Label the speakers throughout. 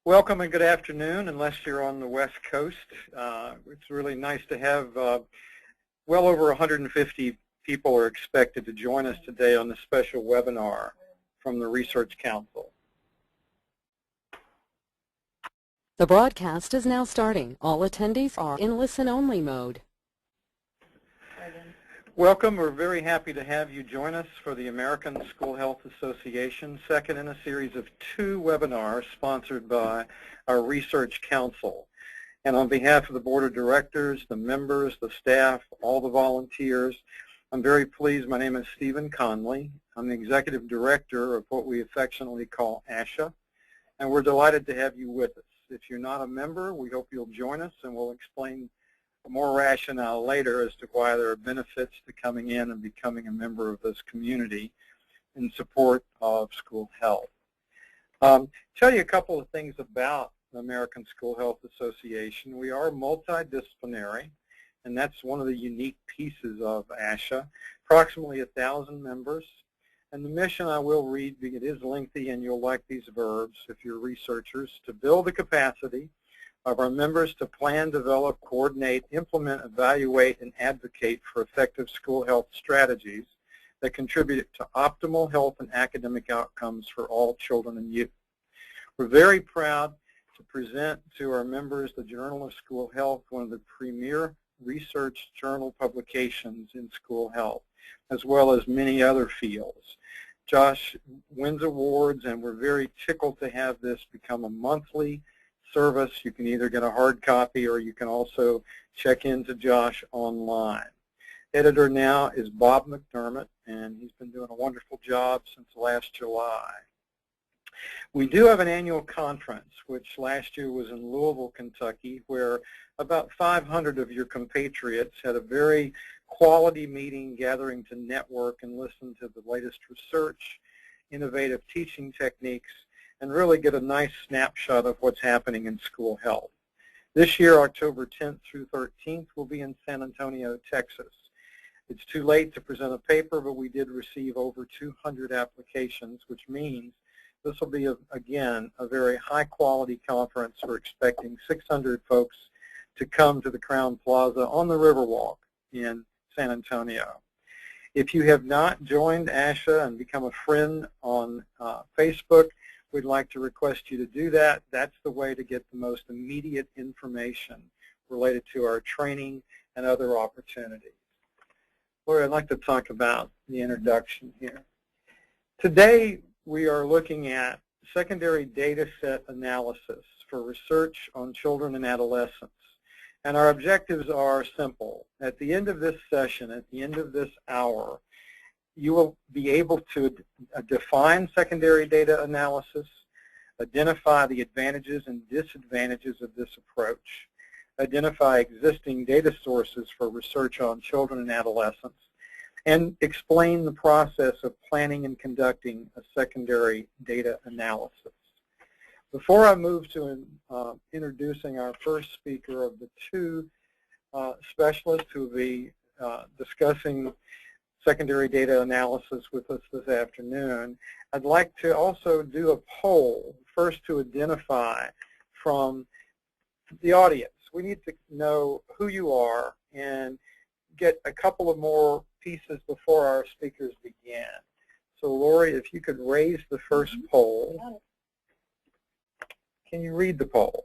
Speaker 1: Welcome and good afternoon, unless you're on the West Coast. It's really nice to have well over 150 people are expected to join us today on this special webinar from the Research Council.
Speaker 2: The broadcast is now starting. All attendees are in listen-only mode.
Speaker 1: Welcome. We're very happy to have you join us for the American School Health Association, second in a series of 2 webinars sponsored by our Research Council. And on behalf of the Board of Directors, the members, the staff, all the volunteers, I'm very pleased. My name is Stephen Conley. I'm the Executive Director of what we affectionately call ASHA, and we're delighted to have you with us. If you're not a member, we hope you'll join us, and we'll explain more rationale later as to why there are benefits to coming in and becoming a member of this community in support of school health. Tell you a couple of things about the American School Health Association. We are multidisciplinary, and that's one of the unique pieces of ASHA. Approximately 1,000 members. And the mission I will read, it is lengthy and you'll like these verbs if you're researchers, to build the capacity of our members to plan, develop, coordinate, implement, evaluate, and advocate for effective school health strategies that contribute to optimal health and academic outcomes for all children and youth. We're very proud to present to our members the Journal of School Health, one of the premier research journal publications in school health, as well as many other fields. Josh wins awards, and we're very tickled to have this become a monthly service. You can either get a hard copy or you can also check into Josh online. Editor now is Bob McDermott, and he's been doing a wonderful job since last July. We do have an annual conference, which last year was in Louisville, Kentucky, where about 500 of your compatriots had a very quality meeting gathering to network and listen to the latest research, innovative teaching techniques, and really get a nice snapshot of what's happening in school health. This year, October 10th through 13th, we'll be in San Antonio, Texas. It's too late to present a paper, but we did receive over 200 applications, which means this will be, again, a very high-quality conference. We're expecting 600 folks to come to the Crown Plaza on the Riverwalk in San Antonio. If you have not joined ASHA and become a friend on Facebook, we'd like to request you to do that. That's the way to get the most immediate information related to our training and other opportunities. Lori, I'd like to talk about the introduction here. Today, we are looking at secondary data set analysis for research on children and adolescents. And our objectives are simple. At the end of this session, at the end of this hour, you will be able to define secondary data analysis, identify the advantages and disadvantages of this approach, identify existing data sources for research on children and adolescents, and explain the process of planning and conducting a secondary data analysis. Before I move to introducing our first speaker of the 2 specialists who will be discussing secondary data analysis with us this afternoon, I'd like to also do a poll, first to identify from the audience. We need to know who you are and get a couple of more pieces before our speakers begin. So Lori, if you could raise the first poll. Can you read the poll?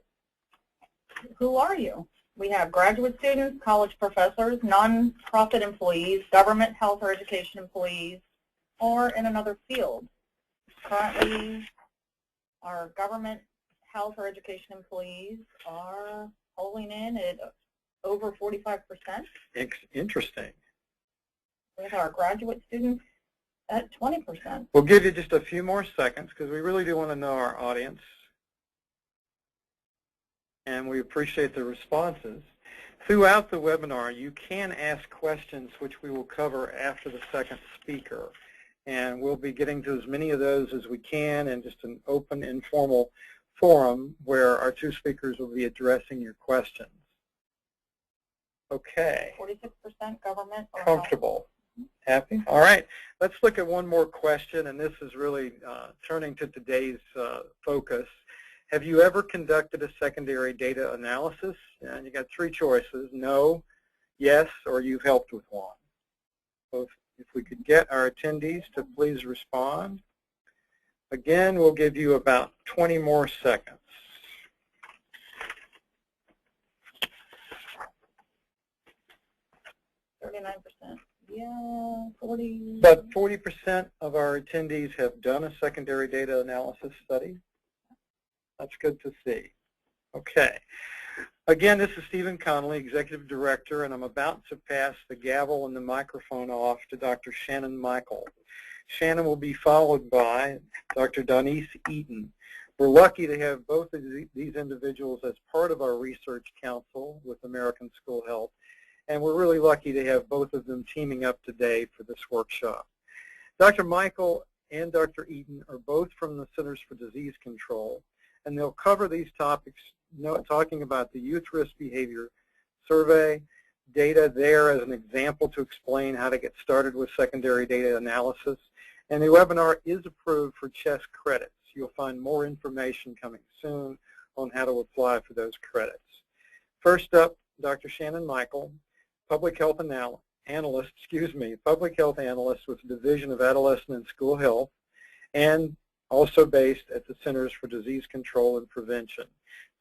Speaker 3: Who are you? We have graduate students, college professors, nonprofit employees, government health or education employees, or in another field. Currently, our government health or education employees are polling in at over 45%.
Speaker 1: Interesting.
Speaker 3: With our graduate students at 20%.
Speaker 1: We'll give you just a few more seconds because we really do want to know our audience. And we appreciate the responses. Throughout the webinar, you can ask questions which we will cover after the second speaker. And we'll be getting to as many of those as we can in just an open, informal forum where our 2 speakers will be addressing your questions. Okay.
Speaker 3: 46% government.
Speaker 1: Comfortable. Happy? All right. Let's look at one more question, and this is really turning to today's focus. Have you ever conducted a secondary data analysis? And you got three choices: no, yes, or you've helped with one. So if we could get our attendees to please respond. Again, we'll give you about 20 more seconds.
Speaker 3: 39%. Yeah, 40.
Speaker 1: But 40% of our attendees have done a secondary data analysis study. That's good to see. Okay. Again, this is Stephen Connolly, Executive Director, and I'm about to pass the gavel and the microphone off to Dr. Shannon Michael. Shannon will be followed by Dr. Denise Eaton. We're lucky to have both of these individuals as part of our research council with American School Health, and we're really lucky to have both of them teaming up today for this workshop. Dr. Michael and Dr. Eaton are both from the Centers for Disease Control, and they'll cover these topics, talking about the Youth Risk Behavior Survey, data there as an example to explain how to get started with secondary data analysis. And the webinar is approved for CHESS credits. You'll find more information coming soon on how to apply for those credits. First up, Dr. Shannon Michael, public health analyst with the Division of Adolescent and School Health, and also based at the Centers for Disease Control and Prevention.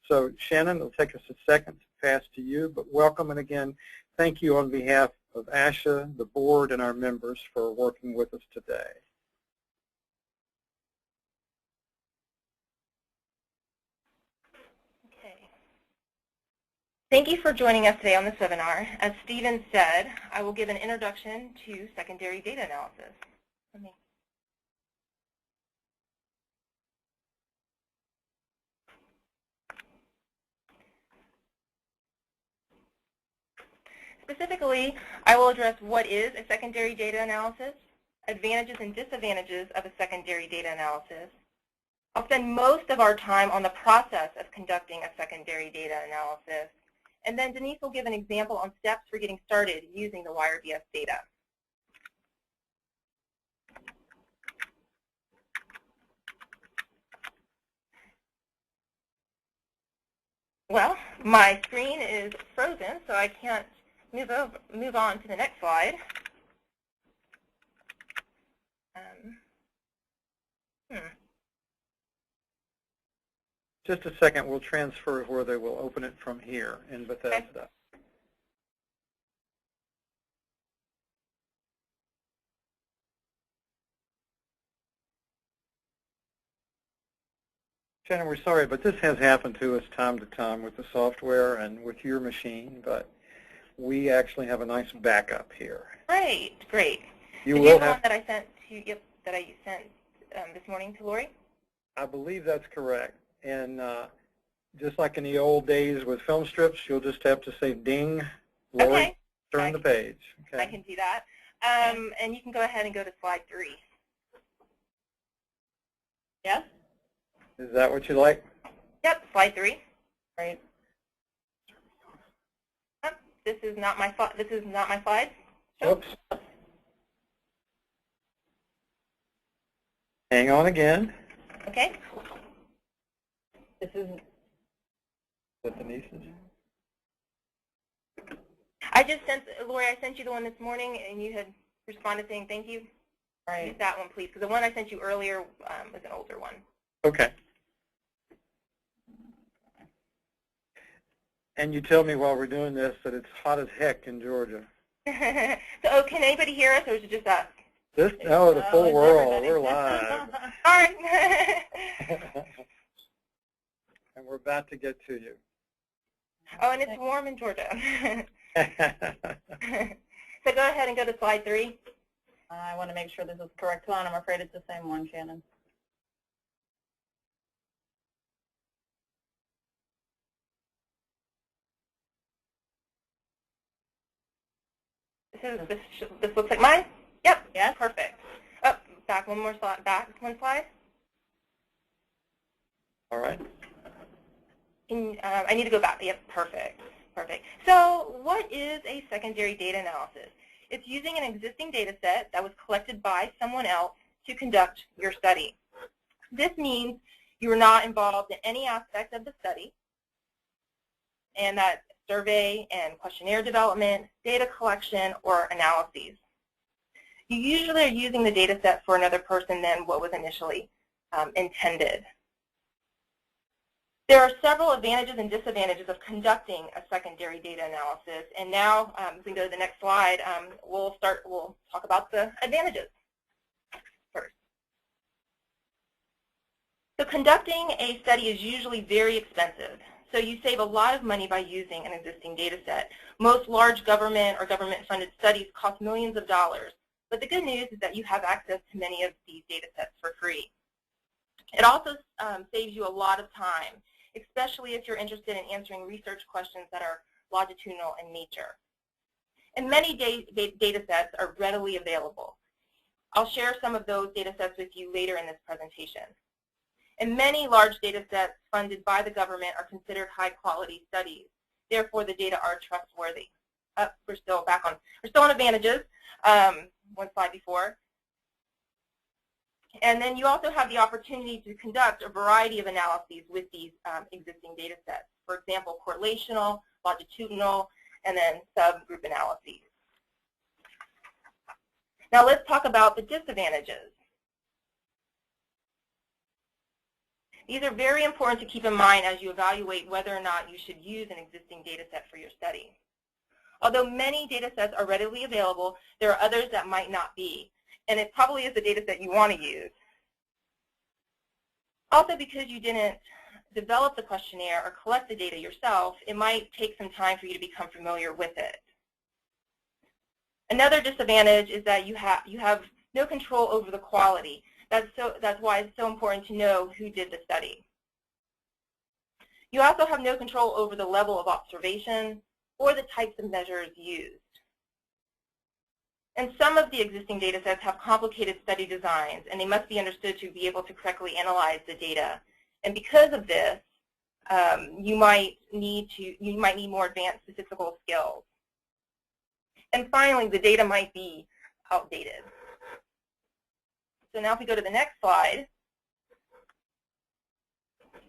Speaker 1: So Shannon, it'll take us a second to pass to you, but welcome, and again, thank you on behalf of ASHA, the board, and our members for working with us today.
Speaker 4: Thank you for joining us today on this webinar. As Stephen said, I will give an introduction to secondary data analysis. Specifically, I will address what is a secondary data analysis, advantages and disadvantages of a secondary data analysis. I'll spend most of our time on the process of conducting a secondary data analysis. And then Denise will give an example on steps for getting started using the YRBS data. Well, my screen is frozen, so I can't move on to the next slide.
Speaker 1: Just a second, we'll transfer where they will open it from here in Bethesda. Okay. Shannon, we're sorry, but this has happened to us time to time with the software and with your machine, but we actually have a nice backup here.
Speaker 4: Great, great.
Speaker 1: You
Speaker 4: will have the one that I sent to this morning to Lori?
Speaker 1: I believe that's correct. And just like in the old days with film strips, you'll just have to say ding, Lori,
Speaker 4: okay.
Speaker 1: Turn the page. Okay.
Speaker 4: I can do that. And you can go ahead and go to slide 3. Yes?
Speaker 1: Is that what you like?
Speaker 4: Yep, slide 3.
Speaker 3: Right.
Speaker 4: This is not my slide.
Speaker 1: Oops. Hang on again.
Speaker 4: Okay.
Speaker 3: This is
Speaker 1: Denise's.
Speaker 4: I just sent, Lori, I sent you the one this morning, and you had responded saying thank you.
Speaker 3: Right.
Speaker 4: Use that one, please, because the one I sent you earlier was an older one.
Speaker 1: Okay. And you tell me while we're doing this that it's hot as heck in Georgia.
Speaker 4: So, can anybody hear us, or is it just us?
Speaker 1: The full world. We're live.
Speaker 4: All right.
Speaker 1: And we're about to get to you.
Speaker 4: Oh, and it's warm in Georgia. So go ahead and go to slide 3.
Speaker 3: I want to make sure this is the correct one. I'm afraid it's the same one, Shannon.
Speaker 4: This looks like mine? Yep.
Speaker 3: Yes.
Speaker 4: Perfect. Oh, back one more slide. Back one slide.
Speaker 1: All right.
Speaker 4: I need to go back. Yep, perfect. Perfect. So what is a secondary data analysis? It's using an existing data set that was collected by someone else to conduct your study. This means You were not involved in any aspect of the study, and that's survey and questionnaire development, data collection, or analyses. You usually are using the data set for another person than what was initially intended. There are several advantages and disadvantages of conducting a secondary data analysis, and now, if we go to the next slide, we'll talk about the advantages first. So conducting a study is usually very expensive. So you save a lot of money by using an existing data set. Most large government or government-funded studies cost millions of dollars. But the good news is that you have access to many of these data sets for free. It also saves you a lot of time, especially if you're interested in answering research questions that are longitudinal in nature. And many data sets are readily available. I'll share some of those data sets with you later in this presentation. And many large data sets funded by the government are considered high-quality studies. Therefore, the data are trustworthy. We're still on advantages. One slide before. And then you also have the opportunity to conduct a variety of analyses with these existing data sets. For example, correlational, longitudinal, and then subgroup analyses. Now let's talk about the disadvantages. These are very important to keep in mind as you evaluate whether or not you should use an existing data set for your study. Although many data sets are readily available, there are others that might not be. And it probably is the data set you want to use. Also, because you didn't develop the questionnaire or collect the data yourself, it might take some time for you to become familiar with it. Another disadvantage is that you have no control over the quality. That's why it's so important to know who did the study. You also have no control over the level of observation or the types of measures used. And some of the existing data sets have complicated study designs, and they must be understood to be able to correctly analyze the data. And because of this, you might need more advanced statistical skills. And finally, the data might be outdated. So now if we go to the next slide.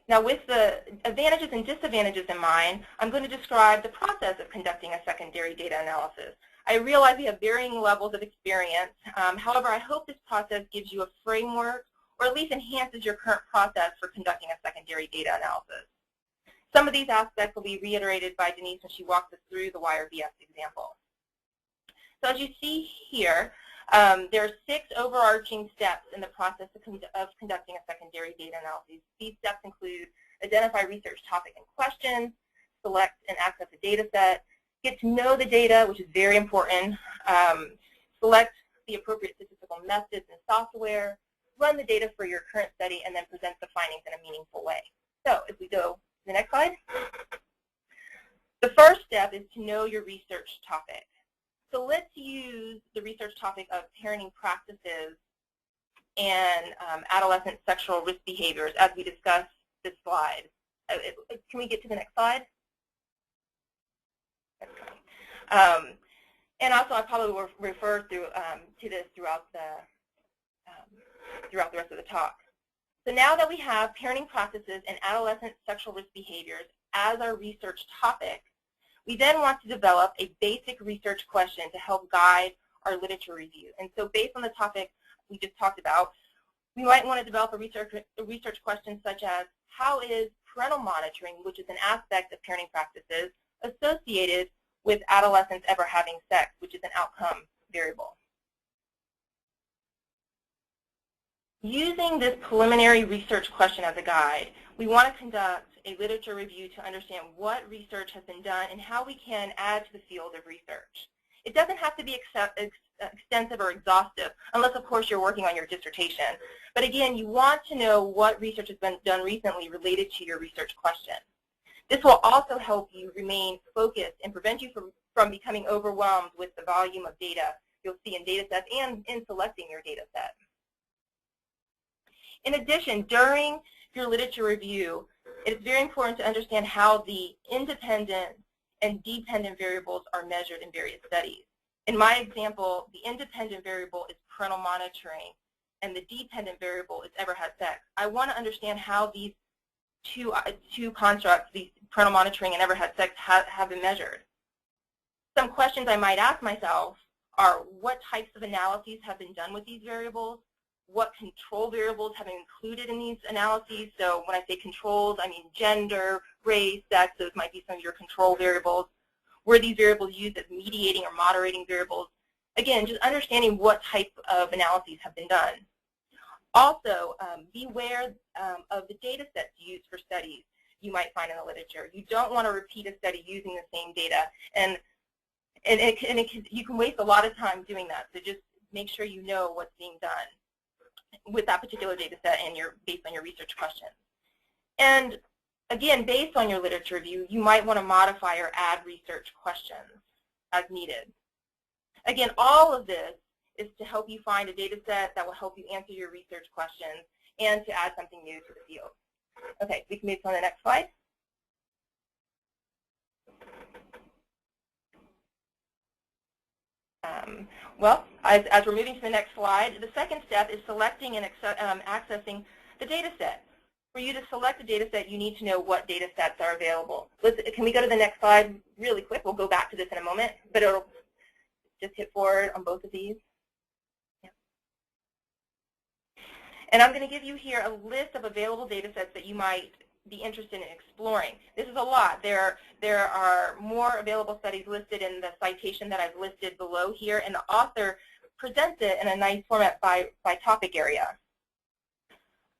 Speaker 4: Now with the advantages and disadvantages in mind, I'm going to describe the process of conducting a secondary data analysis. I realize we have varying levels of experience. However, I hope this process gives you a framework or at least enhances your current process for conducting a secondary data analysis. Some of these aspects will be reiterated by Denise when she walks us through the YRBS example. So as you see here, there are 6 overarching steps in the process of conducting a secondary data analysis. These steps include identify research topic and questions, select and access a data set, get to know the data, which is very important, select the appropriate statistical methods and software, run the data for your current study, and then present the findings in a meaningful way. So if we go to the next slide. The first step is to know your research topic. So let's use the research topic of parenting practices and adolescent sexual risk behaviors as we discuss this slide. Can we get to the next slide? And also, I probably will refer to this throughout the rest of the talk. So now that we have parenting practices and adolescent sexual risk behaviors as our research topic, we then want to develop a basic research question to help guide our literature review. And so based on the topic we just talked about, we might want to develop a research question such as, how is parental monitoring, which is an aspect of parenting practices, associated with adolescents ever having sex, which is an outcome variable? Using this preliminary research question as a guide, we want to conduct a literature review to understand what research has been done and how we can add to the field of research. It doesn't have to be extensive or exhaustive, unless, of course, you're working on your dissertation. But again, you want to know what research has been done recently related to your research question. This will also help you remain focused and prevent you from becoming overwhelmed with the volume of data you'll see in data sets and in selecting your data set. In addition, during your literature review, it is very important to understand how the independent and dependent variables are measured in various studies. In my example, the independent variable is parental monitoring, and the dependent variable is ever had sex, I want to understand how these two constructs, these parental monitoring and ever had sex, have been measured. Some questions I might ask myself are, what types of analyses have been done with these variables? What control variables have been included in these analyses? So when I say controls, I mean gender, race, sex. Those might be some of your control variables. Were these variables used as mediating or moderating variables? Again, just understanding what type of analyses have been done. Also, beware of the data sets used for studies you might find in the literature. You don't want to repeat a study using the same data, and you can waste a lot of time doing that. So just make sure you know what's being done with that particular data set and based on your research questions. And again, based on your literature review, you might want to modify or add research questions as needed. Again, all of this is to help you find a data set that will help you answer your research questions and to add something new to the field. Okay, we can move on to the next slide. Well, as we're moving to the next slide, the second step is selecting and accessing the data set. For you to select a data set, you need to know what data sets are available. Can we go to the next slide really quick? We'll go back to this in a moment, but it'll just hit forward on both of these. Yeah. And I'm going to give you here a list of available data sets that you might be interested in exploring. This is a lot. There are more available studies listed in the citation that I've listed below here, and the author presents it in a nice format by topic area.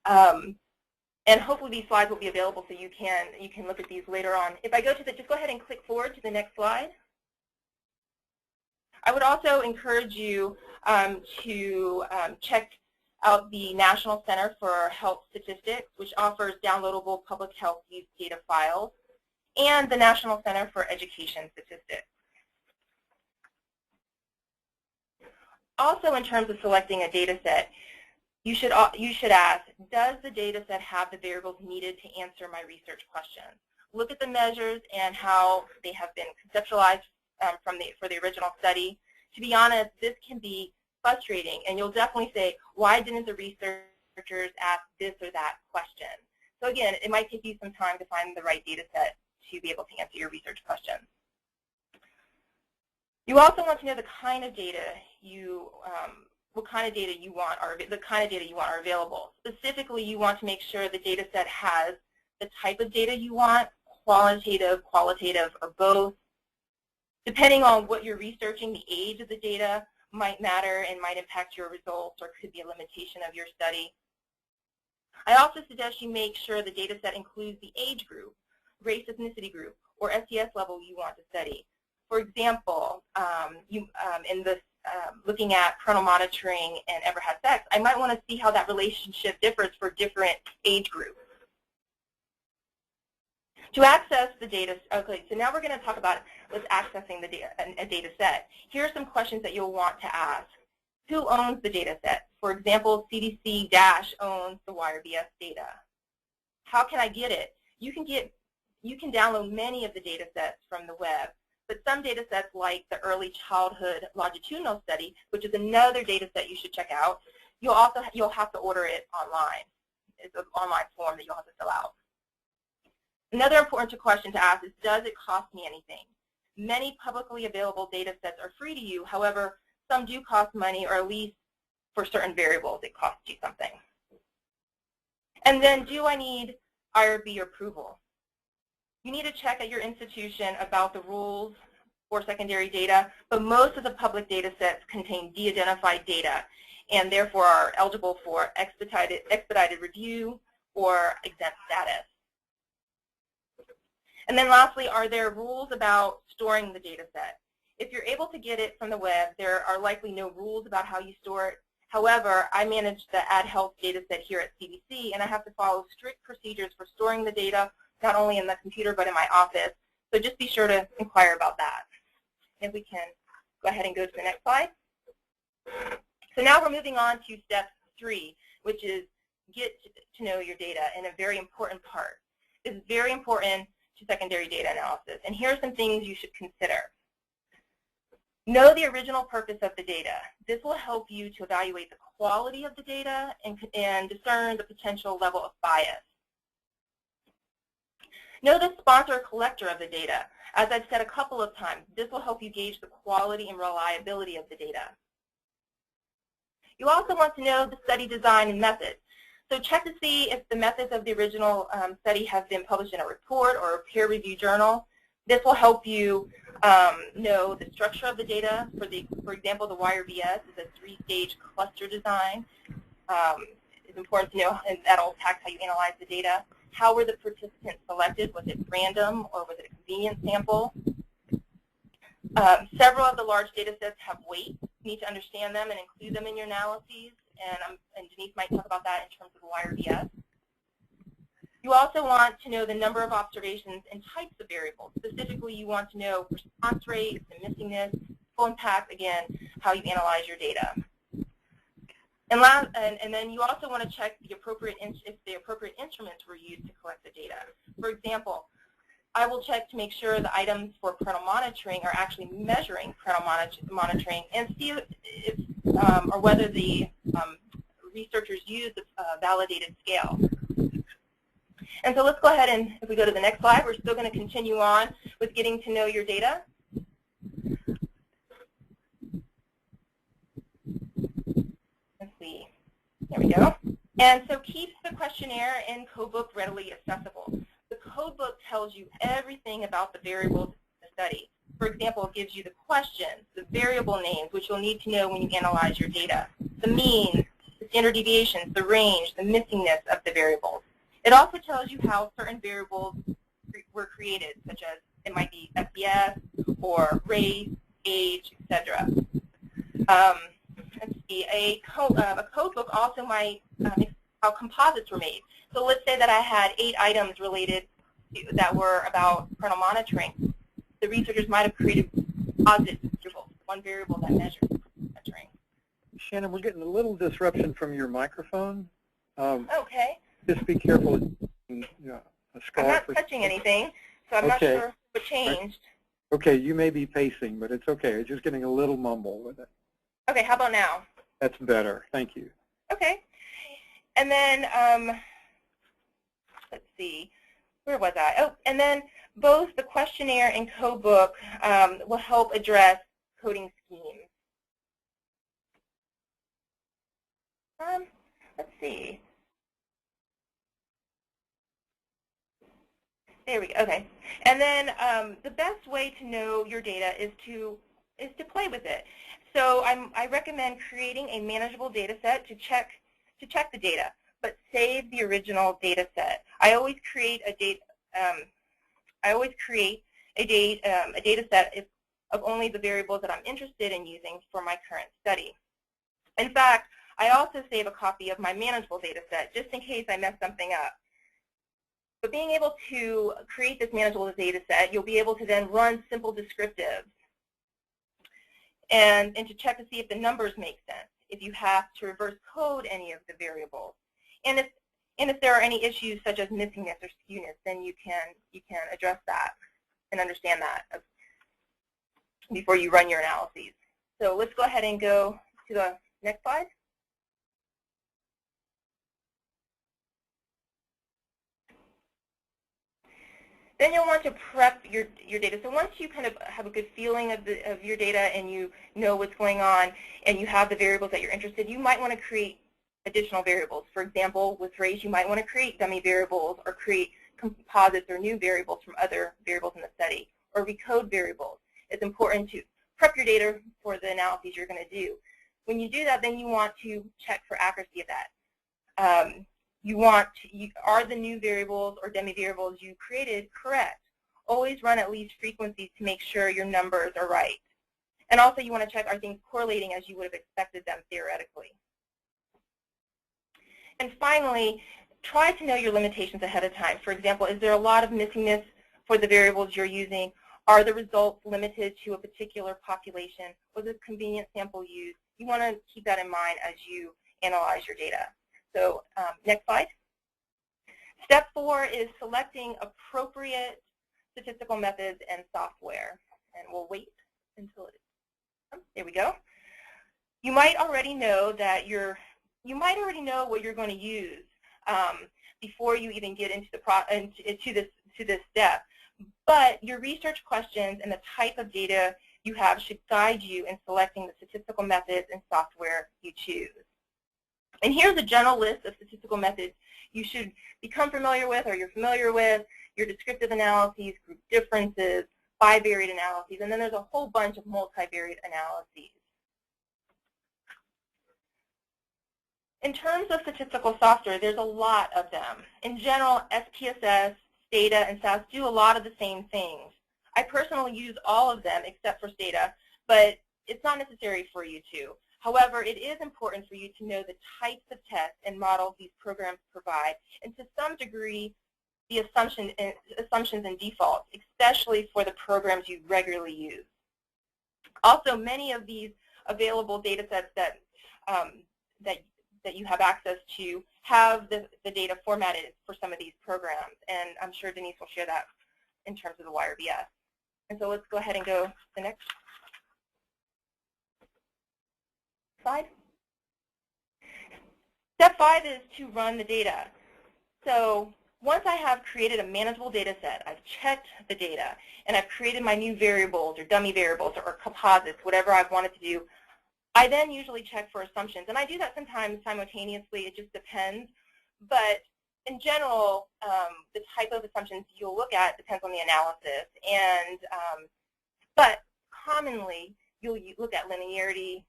Speaker 4: And hopefully these slides will be available so you can look at these later on. If I go to just go ahead and click forward to the next slide. I would also encourage you to check out the National Center for Health Statistics, which offers downloadable public health use data files, and the National Center for Education Statistics. Also, in terms of selecting a data set, you should ask, does the data set have the variables needed to answer my research questions? Look at the measures and how they have been conceptualized for the original study. To be honest, this can be frustrating, and you'll definitely say, why didn't the researchers ask this or that question? So again, it might take you some time to find the right data set to be able to answer your research questions. You also want to know the kind of data what kind of data you want are available. Specifically, you want to make sure the data set has the type of data you want, quantitative, qualitative, or both. Depending on what you're researching, the age of the data might matter and might impact your results or could be a limitation of your study. I also suggest you make sure the data set includes the age group, race ethnicity group, or SES level you want to study. For example, looking at parental monitoring and ever had sex, I might want to see how that relationship differs for different age groups. To access the data, okay, so now we're going to talk about accessing a data set. Here are some questions that you'll want to ask. Who owns the data set? For example, CDC owns the YRBS data. How can I get it? You can download many of the data sets from the web, but some data sets like the Early Childhood Longitudinal Study, which is another data set you should check out, you'll have to order it online. It's an online form that you'll have to fill out. Another important question to ask is, does it cost me anything? Many publicly available data sets are free to you. However, some do cost money, or at least for certain variables it costs you something. And then, do I need IRB approval? You need to check at your institution about the rules for secondary data, but most of the public data sets contain de-identified data and therefore are eligible for expedited review or exempt status. And then lastly, are there rules about storing the data set? If you're able to get it from the web, there are likely no rules about how you store it. However, I manage the AdHealth data set here at CDC, and I have to follow strict procedures for storing the data, not only in the computer but in my office. So just be sure to inquire about that. If we can go ahead and go to the next slide. So now we're moving on to step 3, which is get to know your data, and a very important part. It's very important to secondary data analysis. And here are some things you should consider. Know the original purpose of the data. This will help you to evaluate the quality of the data and discern the potential level of bias. Know the sponsor or collector of the data. As I've said a couple of times, this will help you gauge the quality and reliability of the data. You also want to know the study design and methods. So check to see if the methods of the original study have been published in a report or a peer-reviewed journal. This will help you know the structure of the data. For example, the YRBS is a three-stage cluster design. It's important to know, and that'll impact how you analyze the data. How were the participants selected? Was it random or was it a convenience sample? Several of the large data sets have weights. You need to understand them and include them in your analyses, and Denise might talk about that in terms of the YRBS. You also want to know the number of observations and types of variables. Specifically, you want to know response rate, the missingness, will impact, again, how you analyze your data. And then you also want to check if the appropriate instruments were used to collect the data. For example, I will check to make sure the items for parental monitoring are actually measuring parental monitoring and see if, or whether the researchers use a validated scale. And so let's go ahead and, if we go to the next slide, we're still going to continue on with getting to know your data. Let's see. There we go. And so keep the questionnaire and codebook readily accessible. The codebook tells you everything about the variables in the study. For example, it gives you the questions, the variable names, which you'll need to know when you analyze your data, the means, the standard deviations, the range, the missingness of the variables. It also tells you how certain variables were created, such as it might be FPS or race, age, etc. Let's see, a codebook also might how composites were made. So let's say that I had 8 items related that were about parental monitoring. The researchers might have created composite variables, one variable that measures measuring.
Speaker 1: Shannon, we're getting a little disruption from your microphone.
Speaker 4: Okay.
Speaker 1: Just be careful.
Speaker 4: I'm not touching anything, so I'm not sure what changed.
Speaker 1: Okay, you may be pacing, but it's okay. It's just getting a little mumble with it.
Speaker 4: Okay, how about now?
Speaker 1: That's better. Thank you.
Speaker 4: Okay. And then, let's see, where was I? Oh, and then both the questionnaire and codebook will help address coding schemes. Let's see. There we go. Okay. And then the best way to know your data is to play with it. So I recommend creating a manageable data set to check the data, but save the original data set. I always create a data set of only the variables that I'm interested in using for my current study. In fact, I also save a copy of my manageable data set just in case I mess something up. But being able to create this manageable data set, you'll be able to then run simple descriptives and to check to see if the numbers make sense, if you have to reverse code any of the variables. And if there are any issues such as missingness or skewness, then you can address that and understand that before you run your analyses. So let's go ahead and go to the next slide. Then you'll want to prep your data. So once you kind of have a good feeling of your data and you know what's going on and you have the variables that you're interested in, you might want to create additional variables. For example, with race, you might want to create dummy variables or create composites or new variables from other variables in the study, or recode variables. It's important to prep your data for the analyses you're going to do. When you do that, then you want to check for accuracy of that. Are the new variables or dummy variables you created correct? Always run at least frequencies to make sure your numbers are right. And also you want to check, are things correlating as you would have expected them theoretically? And finally, try to know your limitations ahead of time. For example, is there a lot of missingness for the variables you're using? Are the results limited to a particular population? Was a convenient sample used? You want to keep that in mind as you analyze your data. So next slide. Step 4 is selecting appropriate statistical methods and software. And we'll wait until it There we go. You might already know that what you're going to use before you even get into this step. But your research questions and the type of data you have should guide you in selecting the statistical methods and software you choose. And here's a general list of statistical methods you should become familiar with, or you're familiar with: your descriptive analyses, group differences, bivariate analyses, and then there's a whole bunch of multivariate analyses. In terms of statistical software, there's a lot of them. In general, SPSS, Stata, and SAS do a lot of the same things. I personally use all of them except for Stata, but it's not necessary for you to. However, it is important for you to know the types of tests and models these programs provide, and to some degree, the assumptions and defaults, especially for the programs you regularly use. Also, many of these available data sets that you have access to have the data formatted for some of these programs, and I'm sure Denise will share that in terms of the YRBS. And so let's go ahead and go to the next slide. Step 5 is to run the data. So once I have created a manageable data set, I've checked the data, and I've created my new variables or dummy variables or composites, whatever I've wanted to do, I then usually check for assumptions. And I do that sometimes simultaneously. It just depends. But in general, the type of assumptions you'll look at depends on the analysis. And but commonly, you'll look at linearity,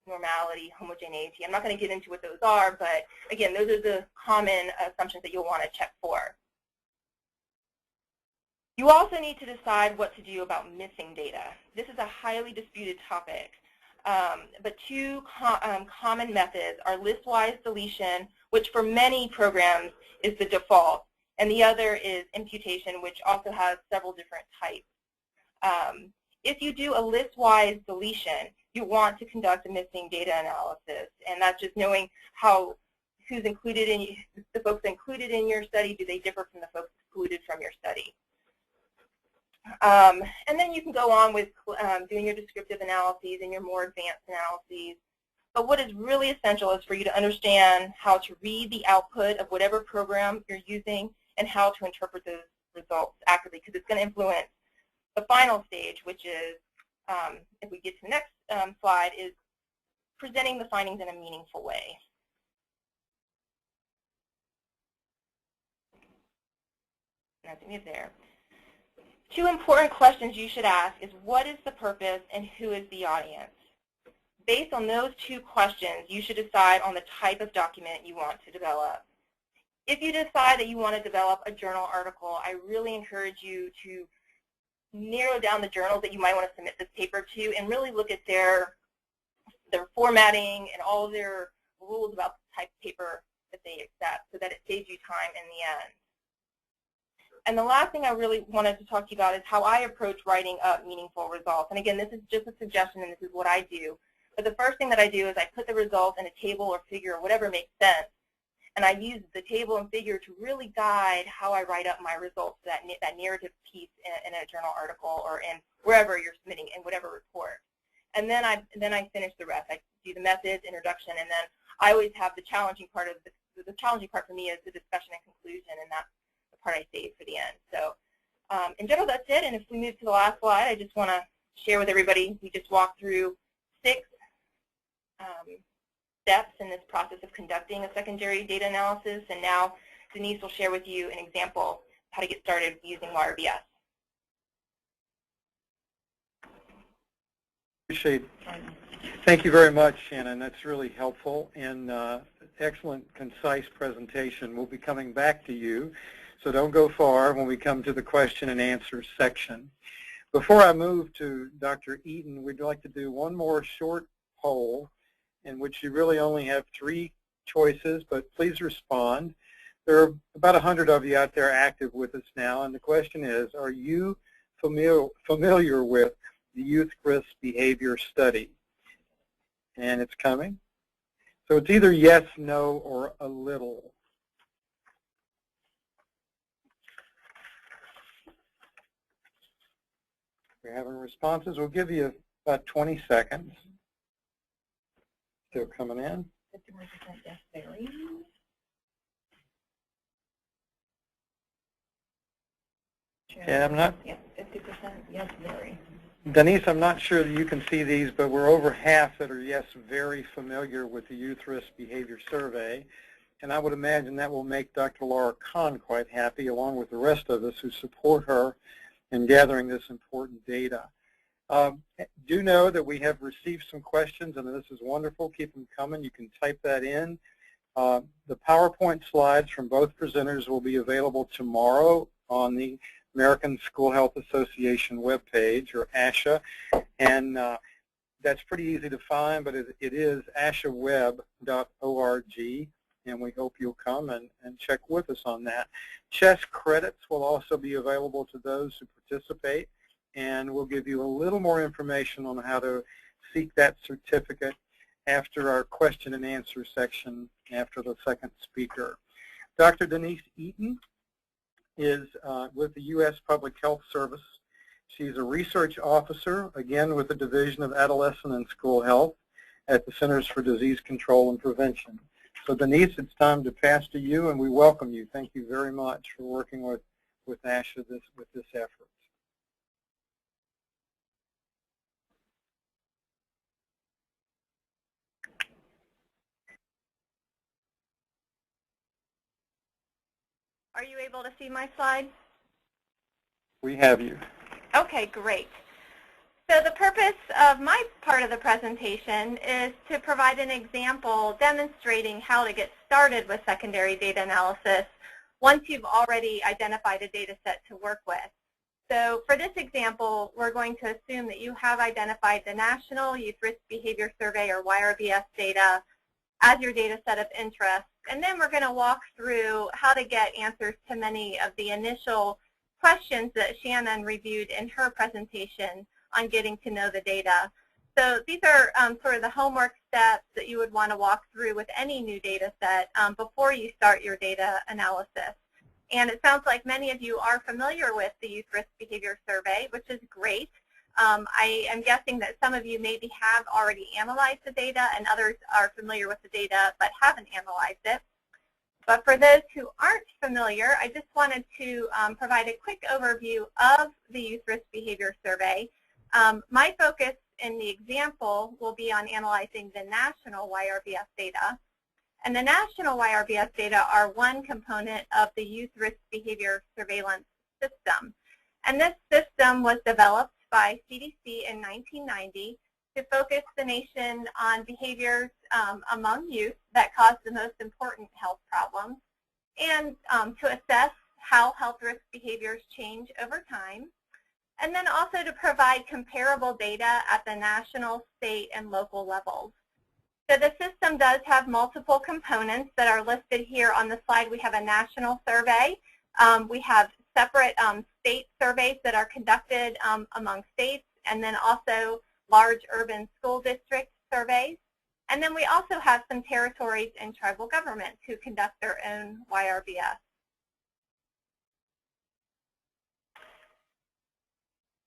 Speaker 4: normality, homogeneity. I'm not going to get into what those are, but again, those are the common assumptions that you'll want to check for. You also need to decide what to do about missing data. This is a highly disputed topic, but two common methods are listwise deletion, which for many programs is the default, and the other is imputation, which also has several different types. If you do a listwise deletion, you want to conduct a missing data analysis, and that's just knowing who's included in the folks included in your study. Do they differ from the folks excluded from your study? And then you can go on with doing your descriptive analyses and your more advanced analyses. But what is really essential is for you to understand how to read the output of whatever program you're using and how to interpret those results accurately, because it's going to influence the final stage, which is, if we get to the next slide, is presenting the findings in a meaningful way. That's me there. Two important questions you should ask is, what is the purpose and who is the audience? Based on those two questions, you should decide on the type of document you want to develop. If you decide that you want to develop a journal article, I really encourage you to narrow down the journals that you might want to submit this paper to and really look at their formatting and all of their rules about the type of paper that they accept, so that it saves you time in the end. And the last thing I really wanted to talk to you about is how I approach writing up meaningful results. And again, this is just a suggestion, and this is what I do. But the first thing that I do is I put the results in a table or figure or whatever makes sense, and I use the table and figure to really guide how I write up my results, that narrative piece in a journal article or in wherever you're submitting, in whatever report. And then I finish the rest. I do the methods, introduction, and then I always have the challenging part of the challenging part for me is the discussion and conclusion, and that's the part I save for the end. So in general, that's it. And if we move to the last slide, I just want to share with everybody, we just walked through 6 steps in this process of conducting a secondary data analysis, and now Denise will share with you an example of how to get started using YRBS.
Speaker 1: Thank you very much, Shannon. That's really helpful and excellent, concise presentation. We'll be coming back to you, so don't go far when we come to the question and answer section. Before I move to Dr. Eaton, we'd like to do one more short poll in which you really only have 3 choices, but please respond. There are about 100 of you out there active with us now, and the question is, are you familiar with the Youth Risk Behavior Study? And it's coming. So it's either yes, no, or a little. If we're having responses, we'll give you About 20 seconds. Still coming in.
Speaker 3: 51% yes, very.
Speaker 1: Yeah, I'm not.
Speaker 3: Yes, 50% yes, very.
Speaker 1: Denise, I'm not sure that you can see these, but we're over half that are, yes, very familiar with the Youth Risk Behavior Survey. And I would imagine that will make Dr. Laura Kahn quite happy, along with the rest of us who support her in gathering this important data. Do know that we have received some questions, and this is wonderful. Keep them coming. You can type that in. The PowerPoint slides from both presenters will be available tomorrow on the American School Health Association webpage, or ASHA, and that's pretty easy to find, but it is ashaweb.org, and we hope you'll come and check with us on that. Chess credits will also be available to those who participate, and we'll give you a little more information on how to seek that certificate after our question and answer section after the second speaker. Dr. Denise Eaton is with the U.S. Public Health Service. She's a research officer, again with the Division of Adolescent and School Health at the Centers for Disease Control and Prevention. So Denise, it's time to pass to you, and we welcome you. Thank you very much for working with ASHA with this effort.
Speaker 4: Are you able to see my slide?
Speaker 1: We have you.
Speaker 4: Okay, great. So the purpose of my part of the presentation is to provide an example demonstrating how to get started with secondary data analysis once you've already identified a data set to work with. So for this example, we're going to assume that you have identified the National Youth Risk Behavior Survey, or YRBS data, as your data set of interest. And then we're going to walk through how to get answers to many of the initial questions that Shannon reviewed in her presentation on getting to know the data. So these are sort of the homework steps that you would want to walk through with any new data set before you start your data analysis. And it sounds like many of you are familiar with the Youth Risk Behavior Survey, which is great. I am guessing that some of you maybe have already analyzed the data and others are familiar with the data but haven't analyzed it. But for those who aren't familiar, I just wanted to provide a quick overview of the Youth Risk Behavior Survey. My focus in the example will be on analyzing the national YRBS data. And the national YRBS data are one component of the Youth Risk Behavior Surveillance System. And this system was developed by CDC in 1990 to focus the nation on behaviors among youth that cause the most important health problems, and to assess how health risk behaviors change over time, and then also to provide comparable data at the national, state, and local levels. So the system does have multiple components that are listed here on the slide. We have a national survey. We have separate state surveys that are conducted among states, and then also large urban school district surveys. And then we also have some territories and tribal governments who conduct their own YRBS.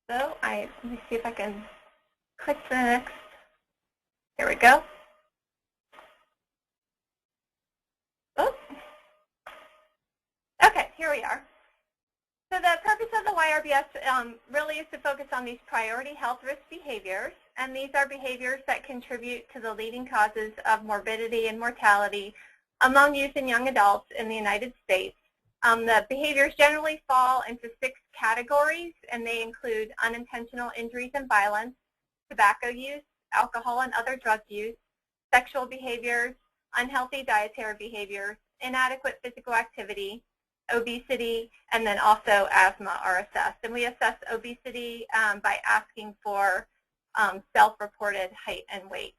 Speaker 4: So let me see if I can click the next. Here we go. Oh. Okay, here we are. So the purpose of the YRBS really is to focus on these priority health risk behaviors, and these are behaviors that contribute to the leading causes of morbidity and mortality among youth and young adults in the United States. The behaviors generally fall into 6 categories, and they include unintentional injuries and violence, tobacco use, alcohol and other drug use, sexual behaviors, unhealthy dietary behaviors, inadequate physical activity, obesity, and then also asthma are assessed. And we assess obesity by asking for self-reported height and weight.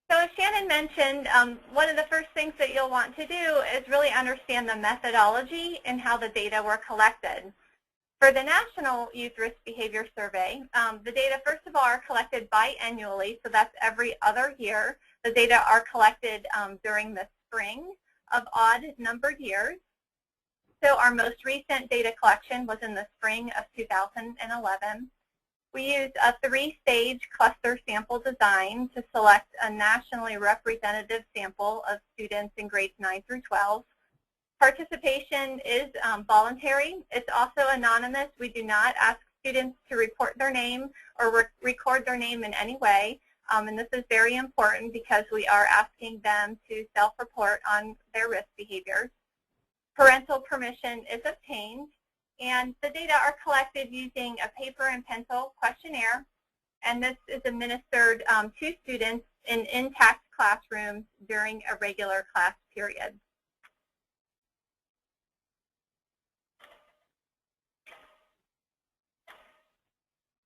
Speaker 4: So as Shannon mentioned, one of the first things that you'll want to do is really understand the methodology and how the data were collected. For the National Youth Risk Behavior Survey, the data, first of all, are collected biannually, so that's every other year. The data are collected during the spring of odd-numbered years. So our most recent data collection was in the spring of 2011.
Speaker 5: We use a 3-stage cluster sample design to select a nationally representative sample of students in grades 9 through 12. Participation is voluntary. It's also anonymous. We do not ask students to report their name or record their name in any way. And this is very important because we are asking them to self-report on their risk behaviors. Parental permission is obtained, and the data are collected using a paper and pencil questionnaire, and this is administered to students in intact classrooms during a regular class period.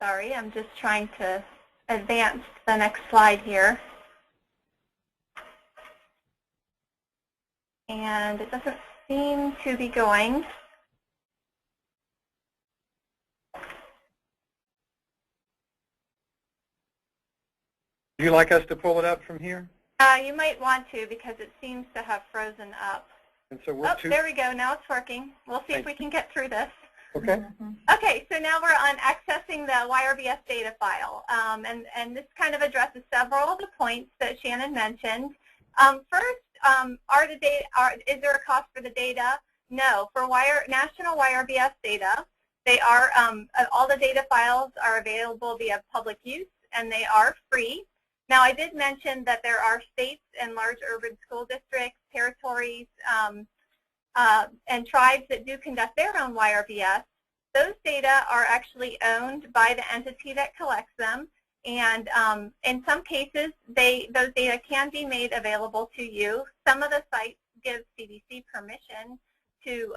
Speaker 5: Sorry, I'm just trying to advance the next slide here. And it doesn't seem to be going.
Speaker 1: Would you like us to pull it up from here?
Speaker 5: You might want to because it seems to have frozen up.
Speaker 1: And so we're
Speaker 5: there we go. Now it's working. We'll see if we can get through this.
Speaker 1: Okay.
Speaker 5: Okay, so now we're on accessing the YRBS data file, and this kind of addresses several of the points that Shannon mentioned. First, is there a cost for the data? No. For national YRBS data, they are all the data files are available via public use, and they are free. Now, I did mention that there are states and large urban school districts, territories, and tribes that do conduct their own YRBS. Those data are actually owned by the entity that collects them, and in some cases, those data can be made available to you. Some of the sites give CDC permission to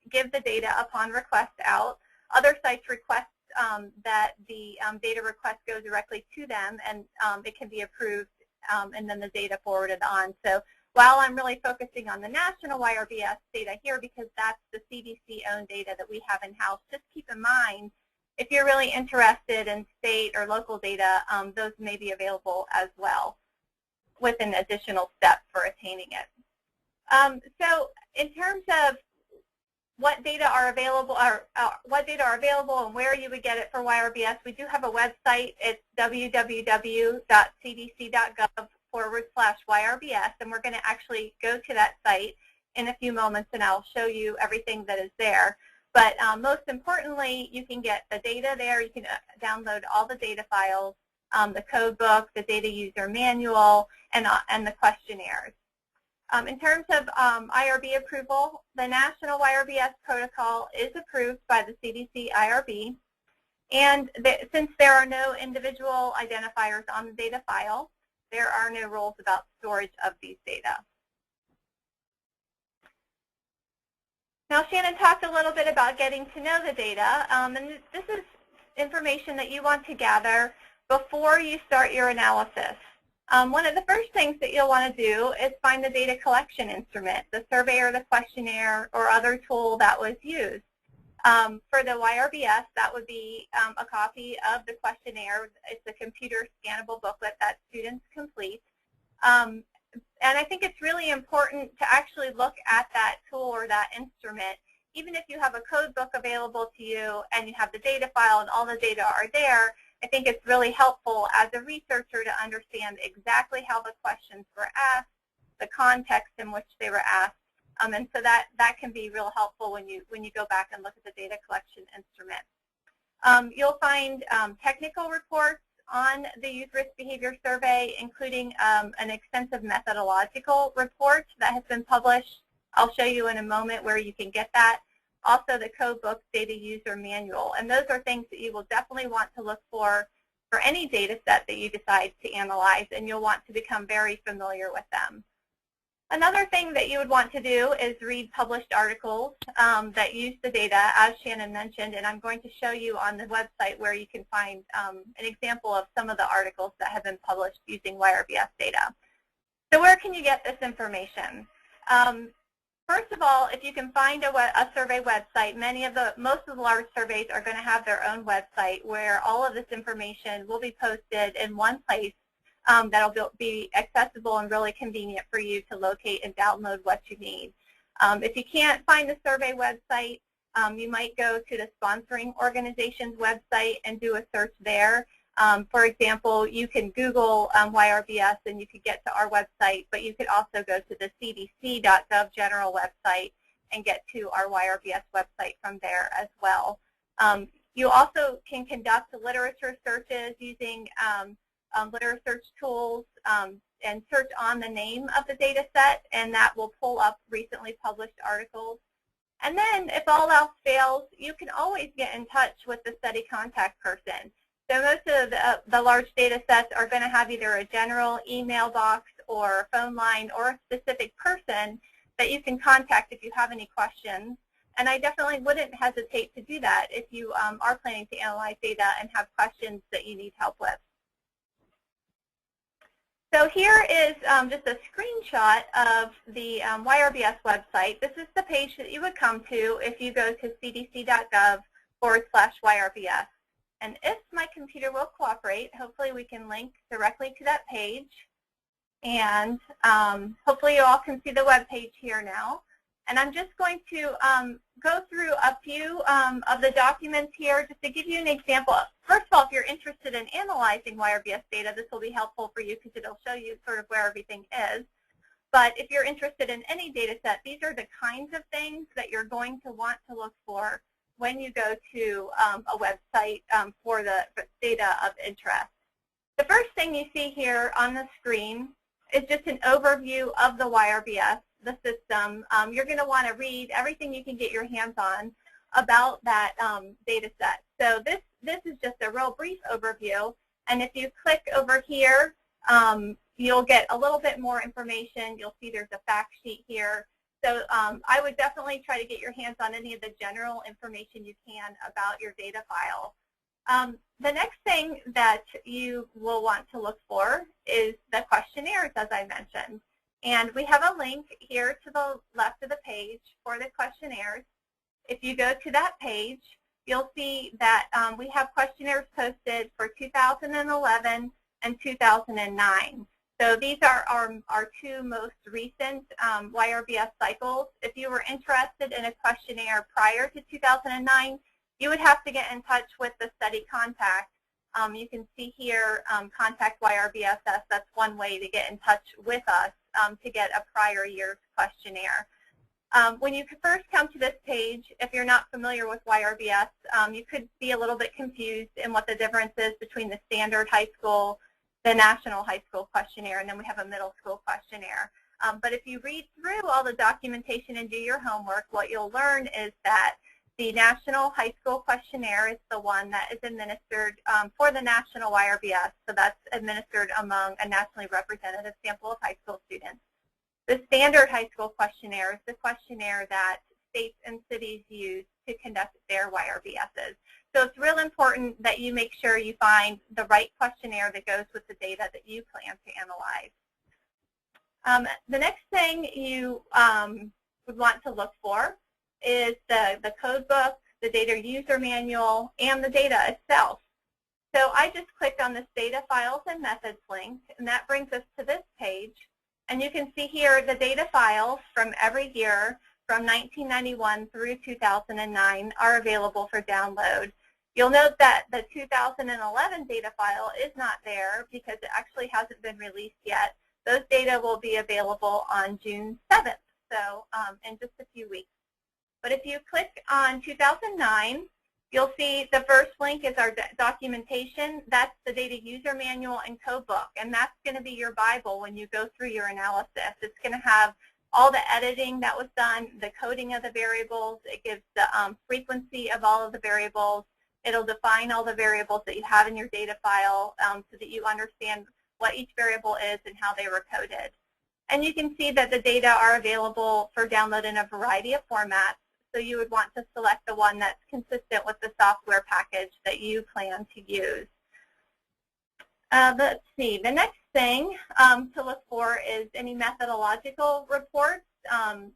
Speaker 5: give the data upon request out. Other sites request that the data request go directly to them, and it can be approved, and then the data forwarded on. So while I'm really focusing on the national YRBS data here because that's the CDC-owned data that we have in-house, just keep in mind, if you're really interested in state or local data, those may be available as well with an additional step for attaining it. So in terms of what data are available, and where you would get it for YRBS, we do have a website. It's www.cdc.gov/YRBS, and we're going to actually go to that site in a few moments, and I'll show you everything that is there. But most importantly, you can get the data there. You can download all the data files, the code book, the data user manual, and the questionnaires. In terms of IRB approval, the National YRBS protocol is approved by the CDC IRB, and since there are no individual identifiers on the data file, there are no rules about storage of these data. Now, Shannon talked a little bit about getting to know the data, and this is information that you want to gather before you start your analysis. One of the first things that you'll want to do is find the data collection instrument, the survey or the questionnaire or other tool that was used. For the YRBS, that would be a copy of the questionnaire. It's a computer scannable booklet that students complete. And I think it's really important to actually look at that tool or that instrument. Even if you have a code book available to you and you have the data file and all the data are there, I think it's really helpful as a researcher to understand exactly how the questions were asked, the context in which they were asked, and so that can be real helpful when you go back and look at the data collection instrument. You'll find technical reports on the Youth Risk Behavior Survey, including an extensive methodological report that has been published. I'll show you in a moment where you can get that. Also the code book data user manual, and those are things that you will definitely want to look for any data set that you decide to analyze, and you'll want to become very familiar with them. Another thing that you would want to do is read published articles that use the data, as Shannon mentioned, and I'm going to show you on the website where you can find an example of some of the articles that have been published using YRBS data. So where can you get this information? First of all, if you can find a survey website, most of the large surveys are going to have their own website where all of this information will be posted in one place that'll be accessible and really convenient for you to locate and download what you need. If you can't find the survey website, You might go to the sponsoring organization's website and do a search there. For example, you can Google YRBS and you could get to our website, but you could also go to the cdc.gov general website and get to our YRBS website from there as well. You also can conduct literature searches using literature search tools and search on the name of the data set, and that will pull up recently published articles. And then if all else fails, you can always get in touch with the study contact person. So most of the large data sets are going to have either a general email box or a phone line or a specific person that you can contact if you have any questions. And I definitely wouldn't hesitate to do that if you are planning to analyze data and have questions that you need help with. So here is just a screenshot of the YRBS website. This is the page that you would come to if you go to cdc.gov/YRBS. And if my computer will cooperate, hopefully we can link directly to that page. And hopefully you all can see the web page here now. And I'm just going to go through a few of the documents here just to give you an example. First of all, if you're interested in analyzing YRBS data, this will be helpful for you because it'll show you sort of where everything is. But if you're interested in any data set, these are the kinds of things that you're going to want to look for when you go to a website for the data of interest. The first thing you see here on the screen is just an overview of the YRBS, the system. You're going to want to read everything you can get your hands on about that data set. So this is just a real brief overview. And if you click over here, you'll get a little bit more information. You'll see there's a fact sheet here. So I would definitely try to get your hands on any of the general information you can about your data file. The next thing that you will want to look for is the questionnaires, as I mentioned. And we have a link here to the left of the page for the questionnaires. If you go to that page, you'll see that we have questionnaires posted for 2011 and 2009. So these are our two most recent YRBS cycles. If you were interested in a questionnaire prior to 2009, you would have to get in touch with the study contact. You can see here, contact YRBS. That's one way to get in touch with us to get a prior year's questionnaire. When you first come to this page, if you're not familiar with YRBS, you could be a little bit confused in what the difference is between the standard high school, the national high school questionnaire, and then we have a middle school questionnaire. But if you read through all the documentation and do your homework, what you'll learn is that the national high school questionnaire is the one that is administered for the national YRBS. So that's administered among a nationally representative sample of high school students. The standard high school questionnaire is the questionnaire that states and cities use to conduct their YRBSs. So it's real important that you make sure you find the right questionnaire that goes with the data that you plan to analyze. The next thing you would want to look for is the code book, the data user manual, and the data itself. So I just clicked on this data files and methods link, and that brings us to this page. And you can see here the data files from every year from 1991 through 2009 are available for download. You'll note that the 2011 data file is not there because it actually hasn't been released yet. Those data will be available on June 7th, so in just a few weeks. But if you click on 2009, you'll see the first link is our documentation. That's the data user manual and code book, and that's going to be your Bible when you go through your analysis. It's going to have all the editing that was done, the coding of the variables. It gives the frequency of all of the variables. It'll define all the variables that you have in your data file so that you understand what each variable is and how they were coded. And you can see that the data are available for download in a variety of formats. So you would want to select the one that's consistent with the software package that you plan to use. Let's see, the next thing to look for is any methodological reports,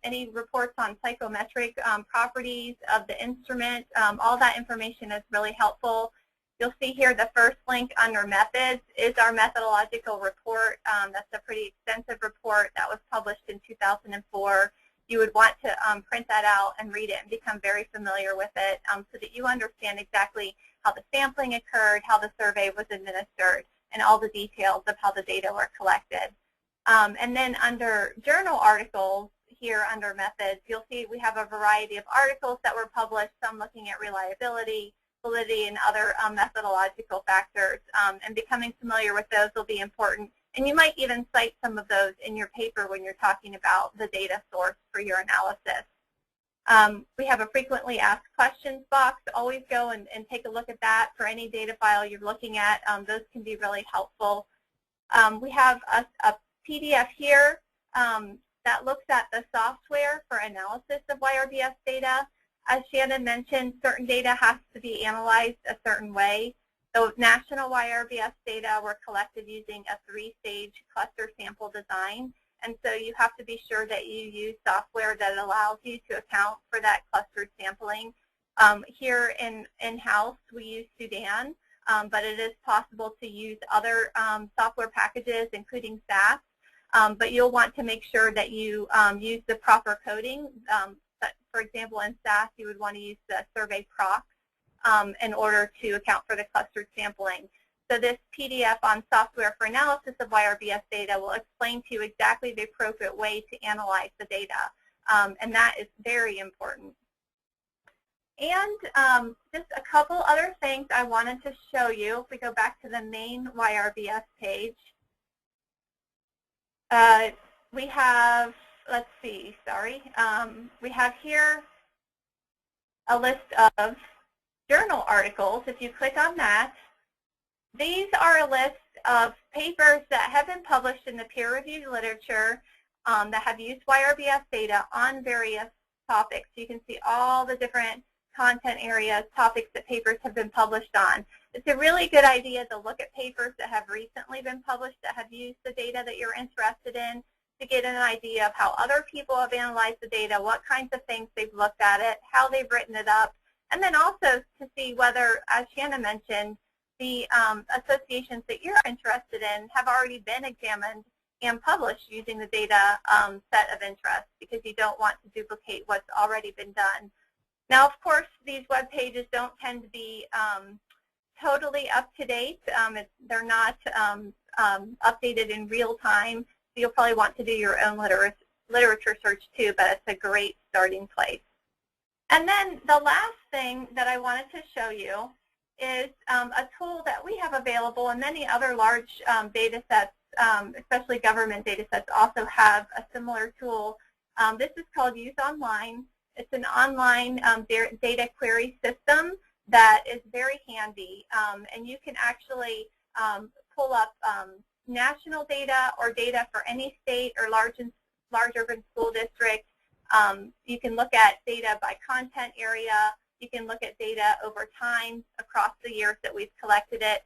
Speaker 5: any reports on psychometric properties of the instrument. All that information is really helpful. You'll see here the first link under methods is our methodological report. That's a pretty extensive report that was published in 2004. you would want to print that out and read it and become very familiar with it so that you understand exactly how the sampling occurred, how the survey was administered, and all the details of how the data were collected. And then under journal articles, here under methods, you'll see we have a variety of articles that were published, some looking at reliability, validity, and other methodological factors. And becoming familiar with those will be important. And you might even cite some of those in your paper when you're talking about the data source for your analysis. We have a frequently asked questions box. Always go and take a look at that for any data file you're looking at. Those can be really helpful. We have a PDF here that looks at the software for analysis of YRBS data. As Shannon mentioned, certain data has to be analyzed a certain way. So national YRBS data were collected using a 3-stage cluster sample design. And so you have to be sure that you use software that allows you to account for that clustered sampling. Here in-house, we use Sudan, but it is possible to use other software packages, including SAS. But you'll want to make sure that you use the proper coding. For example, in SAS, you would want to use the survey procs in order to account for the clustered sampling. So this PDF on software for analysis of YRBS data will explain to you exactly the appropriate way to analyze the data, and that is very important. And just a couple other things I wanted to show you. If we go back to the main YRBS page, we have, let's see, sorry, we have here a list of journal articles. If you click on that, these are a list of papers that have been published in the peer-reviewed literature that have used YRBS data on various topics. You can see all the different content areas, topics that papers have been published on. It's a really good idea to look at papers that have recently been published that have used the data that you're interested in to get an idea of how other people have analyzed the data, what kinds of things they've looked at it, how they've written it up, and then also to see whether, as Shannon mentioned, the associations that you're interested in have already been examined and published using the data set of interest, because you don't want to duplicate what's already been done. Now, of course, these web pages don't tend to be totally up to date. They're not updated in real time. So you'll probably want to do your own literature search too, but it's a great starting place. And then the last thing that I wanted to show you is a tool that we have available, and many other large data sets, especially government data sets, also have a similar tool. This is called Use Online. It's an online data query system that is very handy, and you can actually pull up national data or data for any state or large urban school district. You can look at data by content area. You can look at data over time across the years that we've collected it.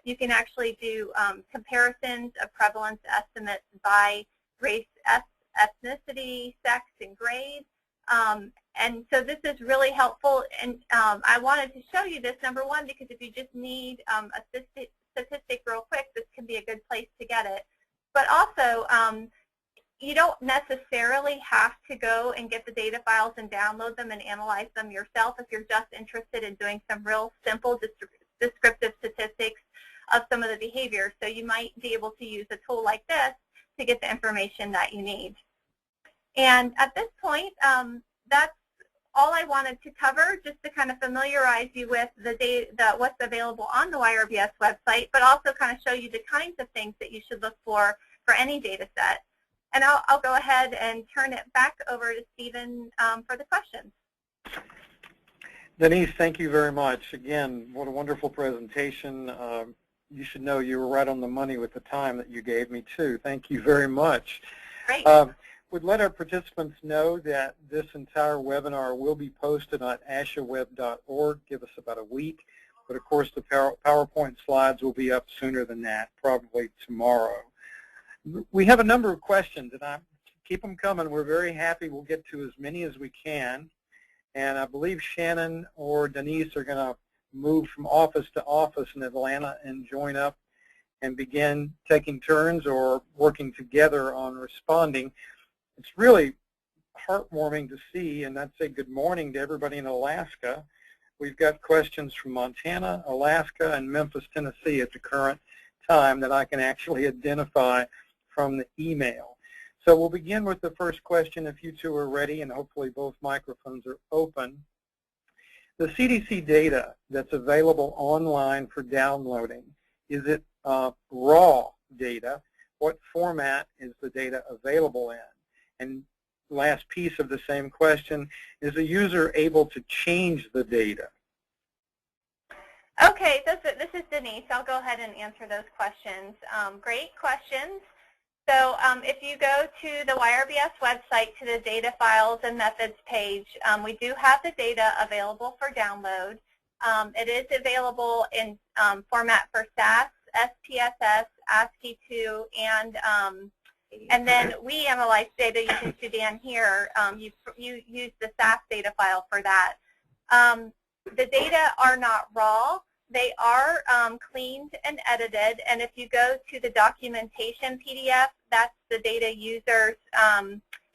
Speaker 5: You can actually do comparisons of prevalence estimates by race, ethnicity, sex, and grade. And so this is really helpful, and I wanted to show you this, number one, because if you just need a statistic real quick, this can be a good place to get it. But also, you don't necessarily have to go and get the data files and download them and analyze them yourself if you're just interested in doing some real simple descriptive statistics of some of the behaviors. So you might be able to use a tool like this to get the information that you need. And at this point, that's all I wanted to cover, just to kind of familiarize you with the data, what's available on the YRBS website, but also kind of show you the kinds of things that you should look for any data set. And I'll go ahead and turn it back over to Stephen for the questions.
Speaker 1: Denise, thank you very much. Again, what a wonderful presentation. You should know you were right on the money with the time that you gave me, too. Thank you very much.
Speaker 5: Great.
Speaker 1: We'd let our participants know that this entire webinar will be posted on ashaweb.org. Give us about a week. But, of course, the PowerPoint slides will be up sooner than that, probably tomorrow. We have a number of questions, and I keep them coming. We're very happy. We'll get to as many as we can. And I believe Shannon or Denise are going to move from office to office in Atlanta and join up and begin taking turns or working together on responding. It's really heartwarming to see, and I'd say good morning to everybody in Alaska. We've got questions from Montana, Alaska, and Memphis, Tennessee at the current time that I can actually identify from the email. So we'll begin with the first question if you two are ready, and hopefully both microphones are open. The CDC data that's available online for downloading, is it raw data? What format is the data available in? And last piece of the same question, is the user able to change the data?
Speaker 5: Okay, this is Denise. I'll go ahead and answer those questions. Great questions. So if you go to the YRBS website to the data files and methods page, we do have the data available for download. It is available in format for SAS, SPSS, ASCII2, and then we analyze data. You can see down here, you use the SAS data file for that. The data are not raw. They are cleaned and edited, and if you go to the documentation PDF, that's the data user's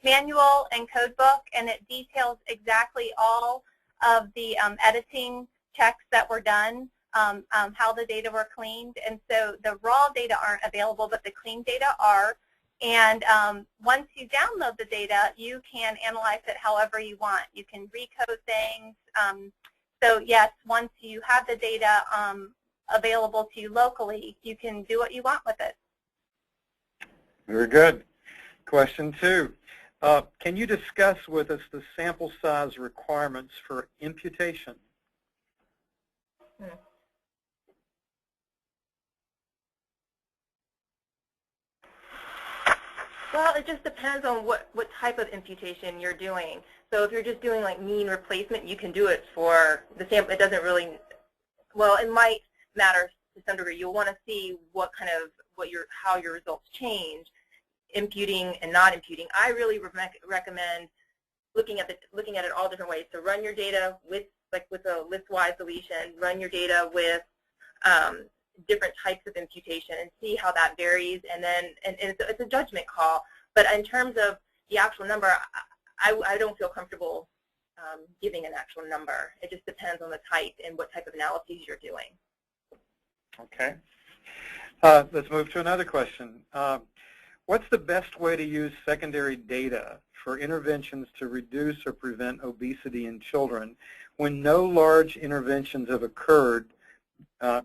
Speaker 5: manual and codebook, and it details exactly all of the editing checks that were done, how the data were cleaned. And so the raw data aren't available, but the clean data are. And once you download the data, you can analyze it however you want. You can recode things. So yes, once you have the data available to you locally, you can do what you want with it.
Speaker 1: Very good. Question 2. Can you discuss with us the sample size requirements for imputation?
Speaker 4: Well, it just depends on what type of imputation you're doing. So if you're just doing like mean replacement, you can do it for the sample. It doesn't really, well, it might matter to some degree. You'll want to see how your results change, imputing and not imputing. I really recommend looking at it all different ways. So run your data with a list-wise deletion, run your data with different types of imputation and see how that varies, and then it's a judgment call. But in terms of the actual number, I don't feel comfortable giving an actual number. It just depends on the type and what type of analyses you're doing.
Speaker 1: Okay. Let's move to another question. What's the best way to use secondary data for interventions to reduce or prevent obesity in children when no large interventions have occurred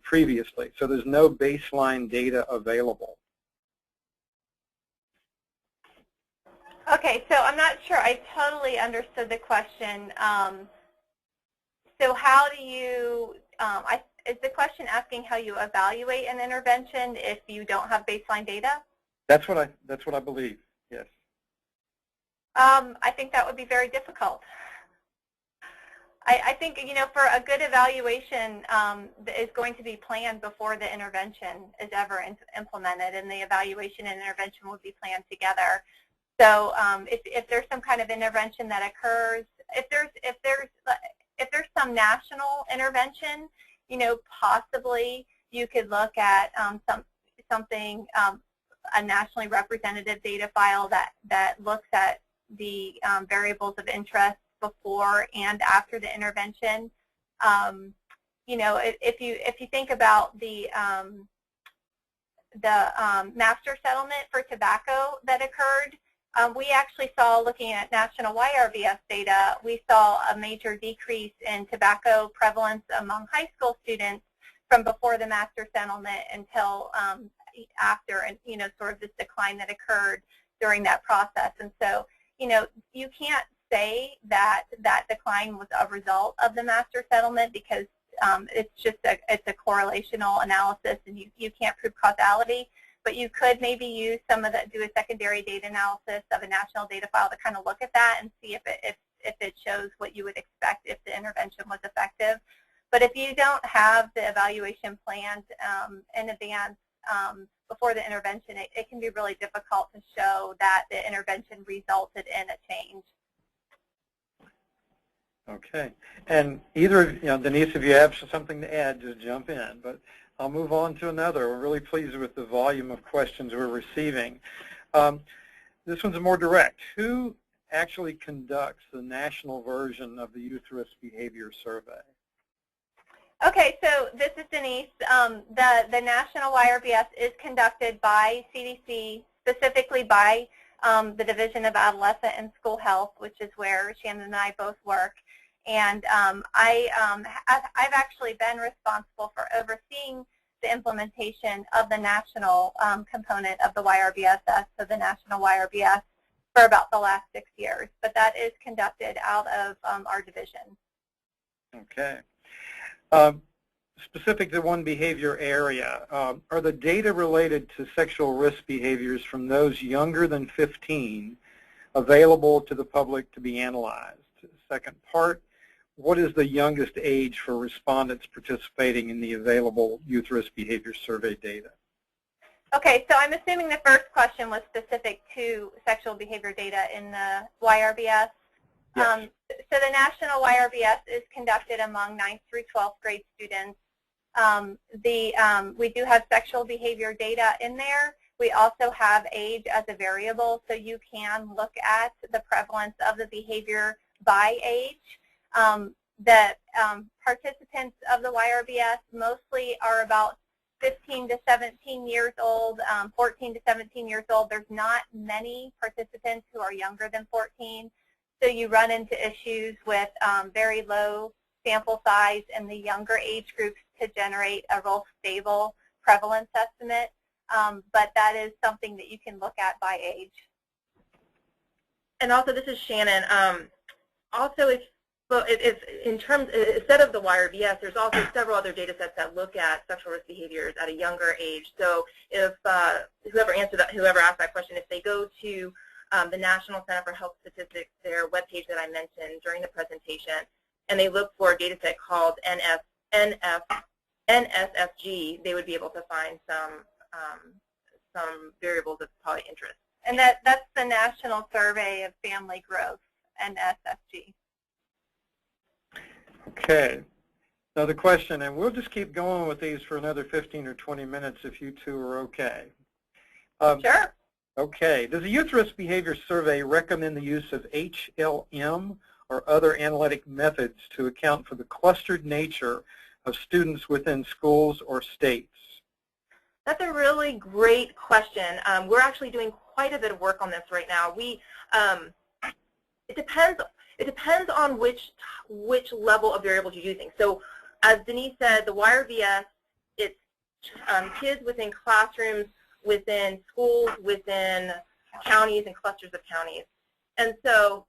Speaker 1: previously? So there's no baseline data available.
Speaker 5: Okay, so I'm not sure I totally understood the question. So how do you, is the question asking how you evaluate an intervention if you don't have baseline data?
Speaker 1: That's what I believe, yes.
Speaker 5: I think that would be very difficult. I think, for a good evaluation is going to be planned before the intervention is ever implemented, and the evaluation and intervention would be planned together. So if there's some kind of intervention that occurs, if there's some national intervention, possibly you could look at something, a nationally representative data file that looks at the variables of interest before and after the intervention. If you think about the master settlement for tobacco that occurred, we actually saw, looking at national YRBS data, we saw a major decrease in tobacco prevalence among high school students from before the master settlement until after, and sort of this decline that occurred during that process. And so, you can't say that that decline was a result of the master settlement, because it's a correlational analysis, and you can't prove causality. But you could maybe use do a secondary data analysis of a national data file to kind of look at that and see if it shows what you would expect if the intervention was effective. But if you don't have the evaluation planned in advance before the intervention, it can be really difficult to show that the intervention resulted in a change.
Speaker 1: Okay. And either, Denise, if you have something to add, just jump in. But I'll move on to another. We're really pleased with the volume of questions we're receiving. This one's more direct. Who actually conducts the national version of the Youth Risk Behavior Survey?
Speaker 5: Okay, so this is Denise. The national YRBS is conducted by CDC, specifically by the Division of Adolescent and School Health, which is where Shannon and I both work. And I've actually been responsible for overseeing the implementation of the national component of the YRBS, so the national YRBS, for about the last 6 years. But that is conducted out of our division.
Speaker 1: Okay. Specific to one behavior area, are the data related to sexual risk behaviors from those younger than 15 available to the public to be analyzed? Second part, what is the youngest age for respondents participating in the available Youth Risk Behavior Survey data?
Speaker 5: Okay, so I'm assuming the first question was specific to sexual behavior data in the YRBS.
Speaker 1: Yes.
Speaker 5: So the national YRBS is conducted among 9th through 12th grade students. We do have sexual behavior data in there. We also have age as a variable, so you can look at the prevalence of the behavior by age. The participants of the YRBS mostly are about 15 to 17 years old, 14 to 17 years old. There's not many participants who are younger than 14. So you run into issues with very low sample size in the younger age groups to generate a real stable prevalence estimate. But that is something that you can look at by age.
Speaker 4: And also, this is Shannon. Also, instead of the YRBS, there's also several other data sets that look at sexual risk behaviors at a younger age. So if whoever asked that question, if they go to the National Center for Health Statistics, their webpage that I mentioned during the presentation, and they look for a data set called NSFG, they would be able to find some variables of probably interest.
Speaker 5: And that's the National Survey of Family Growth, NSFG.
Speaker 1: Okay. Another question, and we'll just keep going with these for another 15 or 20 minutes if you two are okay.
Speaker 5: Sure.
Speaker 1: Okay. Does the Youth Risk Behavior Survey recommend the use of HLM or other analytic methods to account for the clustered nature of students within schools or states?
Speaker 4: That's a really great question. We're actually doing quite a bit of work on this right now. It depends on which level of variables you're using. So as Denise said, the YRBS, it's kids within classrooms, within schools, within counties and clusters of counties. And so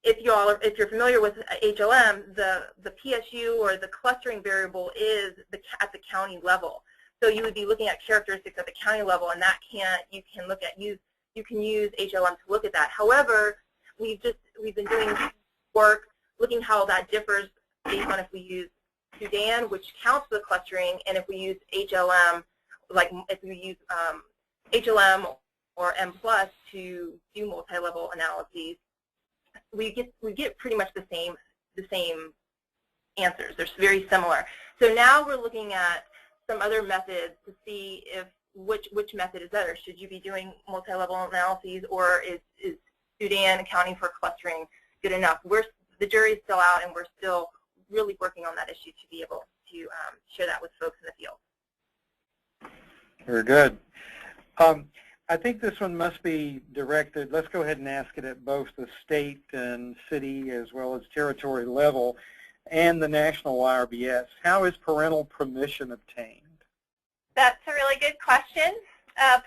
Speaker 4: if you're familiar with HLM, the PSU or the clustering variable is at the county level. So you would be looking at characteristics at the county level, and you can use HLM to look at that. However, we've been doing work looking how that differs based on if we use Sudan, which counts the clustering, and if we use HLM, like if we use HLM or M+ to do multi-level analyses, we get pretty much the same answers. They're very similar. So now we're looking at some other methods to see if which method is better. Should you be doing multi-level analyses, or is Sudan accounting for clustering good enough? The jury's still out, and we're still really working on that issue to be able to share that with folks in the field.
Speaker 1: Very good. I think this one must be directed, let's go ahead and ask it at both the state and city as well as territory level and the national YRBS. How is parental permission obtained?
Speaker 5: That's a really good question.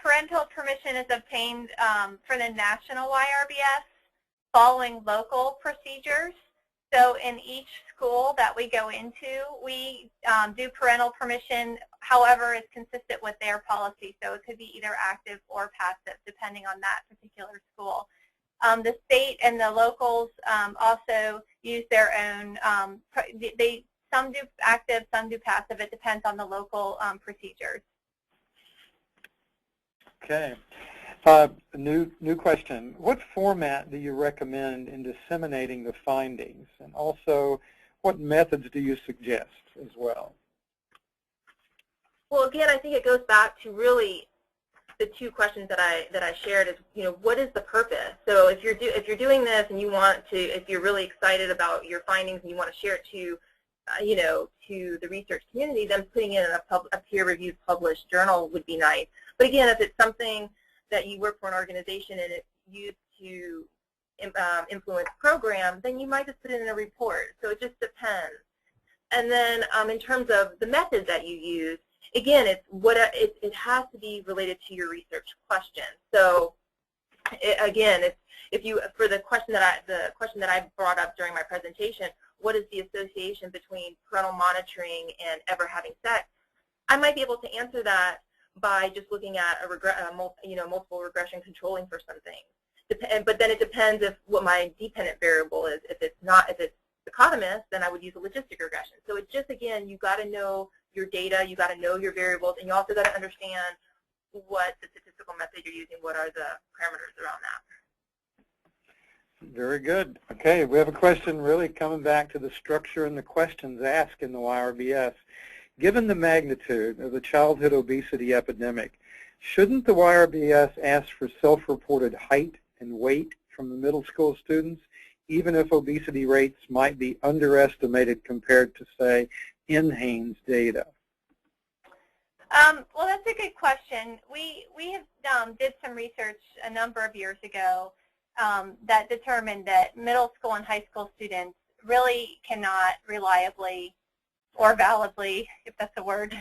Speaker 5: Parental permission is obtained for the national YRBS following local procedures. So in each school that we go into, we do parental permission, however is consistent with their policy. So it could be either active or passive, depending on that particular school. The state and the locals also use their own, some do active, some do passive. It depends on the local procedures.
Speaker 1: Okay. New question. What format do you recommend in disseminating the findings? And also, what methods do you suggest as well?
Speaker 4: Well, again, I think it goes back to really the two questions that I shared is, what is the purpose? So if you're doing this and you want to, if you're really excited about your findings and you want to share it to, to the research community, then putting it in a peer-reviewed published journal would be nice. But again, if it's something that you work for an organization and it's used to influence program, then you might just put it in a report. So it just depends. And then in terms of the method that you use, again, it has to be related to your research question. So again, for the question that I brought up during my presentation, what is the association between parental monitoring and ever having sex? I might be able to answer that by just looking at multiple regression controlling for some things. But then it depends what my dependent variable is. If it's dichotomous, then I would use a logistic regression. So it's just, again, you've got to know your data, you've got to know your variables, and you also got to understand what the statistical method you're using, what are the parameters around that.
Speaker 1: Very good. Okay, we have a question really coming back to the structure and the questions asked in the YRBS. Given the magnitude of the childhood obesity epidemic, shouldn't the YRBS ask for self-reported height and weight from the middle school students, even if obesity rates might be underestimated compared to, say, NHANES data?
Speaker 5: Well, that's a good question. We have did some research a number of years ago that determined that middle school and high school students really cannot reliably or validly, if that's a word,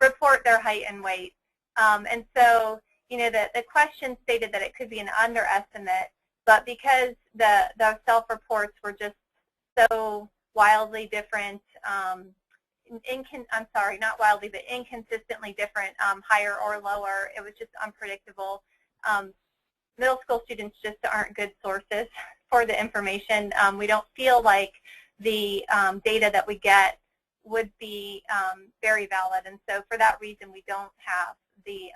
Speaker 5: report their height and weight. And so, the question stated that it could be an underestimate, but because the self-reports were just so wildly different, I'm sorry, not wildly, but inconsistently different, higher or lower, it was just unpredictable. Middle school students just aren't good sources for the information. We don't feel like the data that we get would be very valid, and so for that reason we don't have the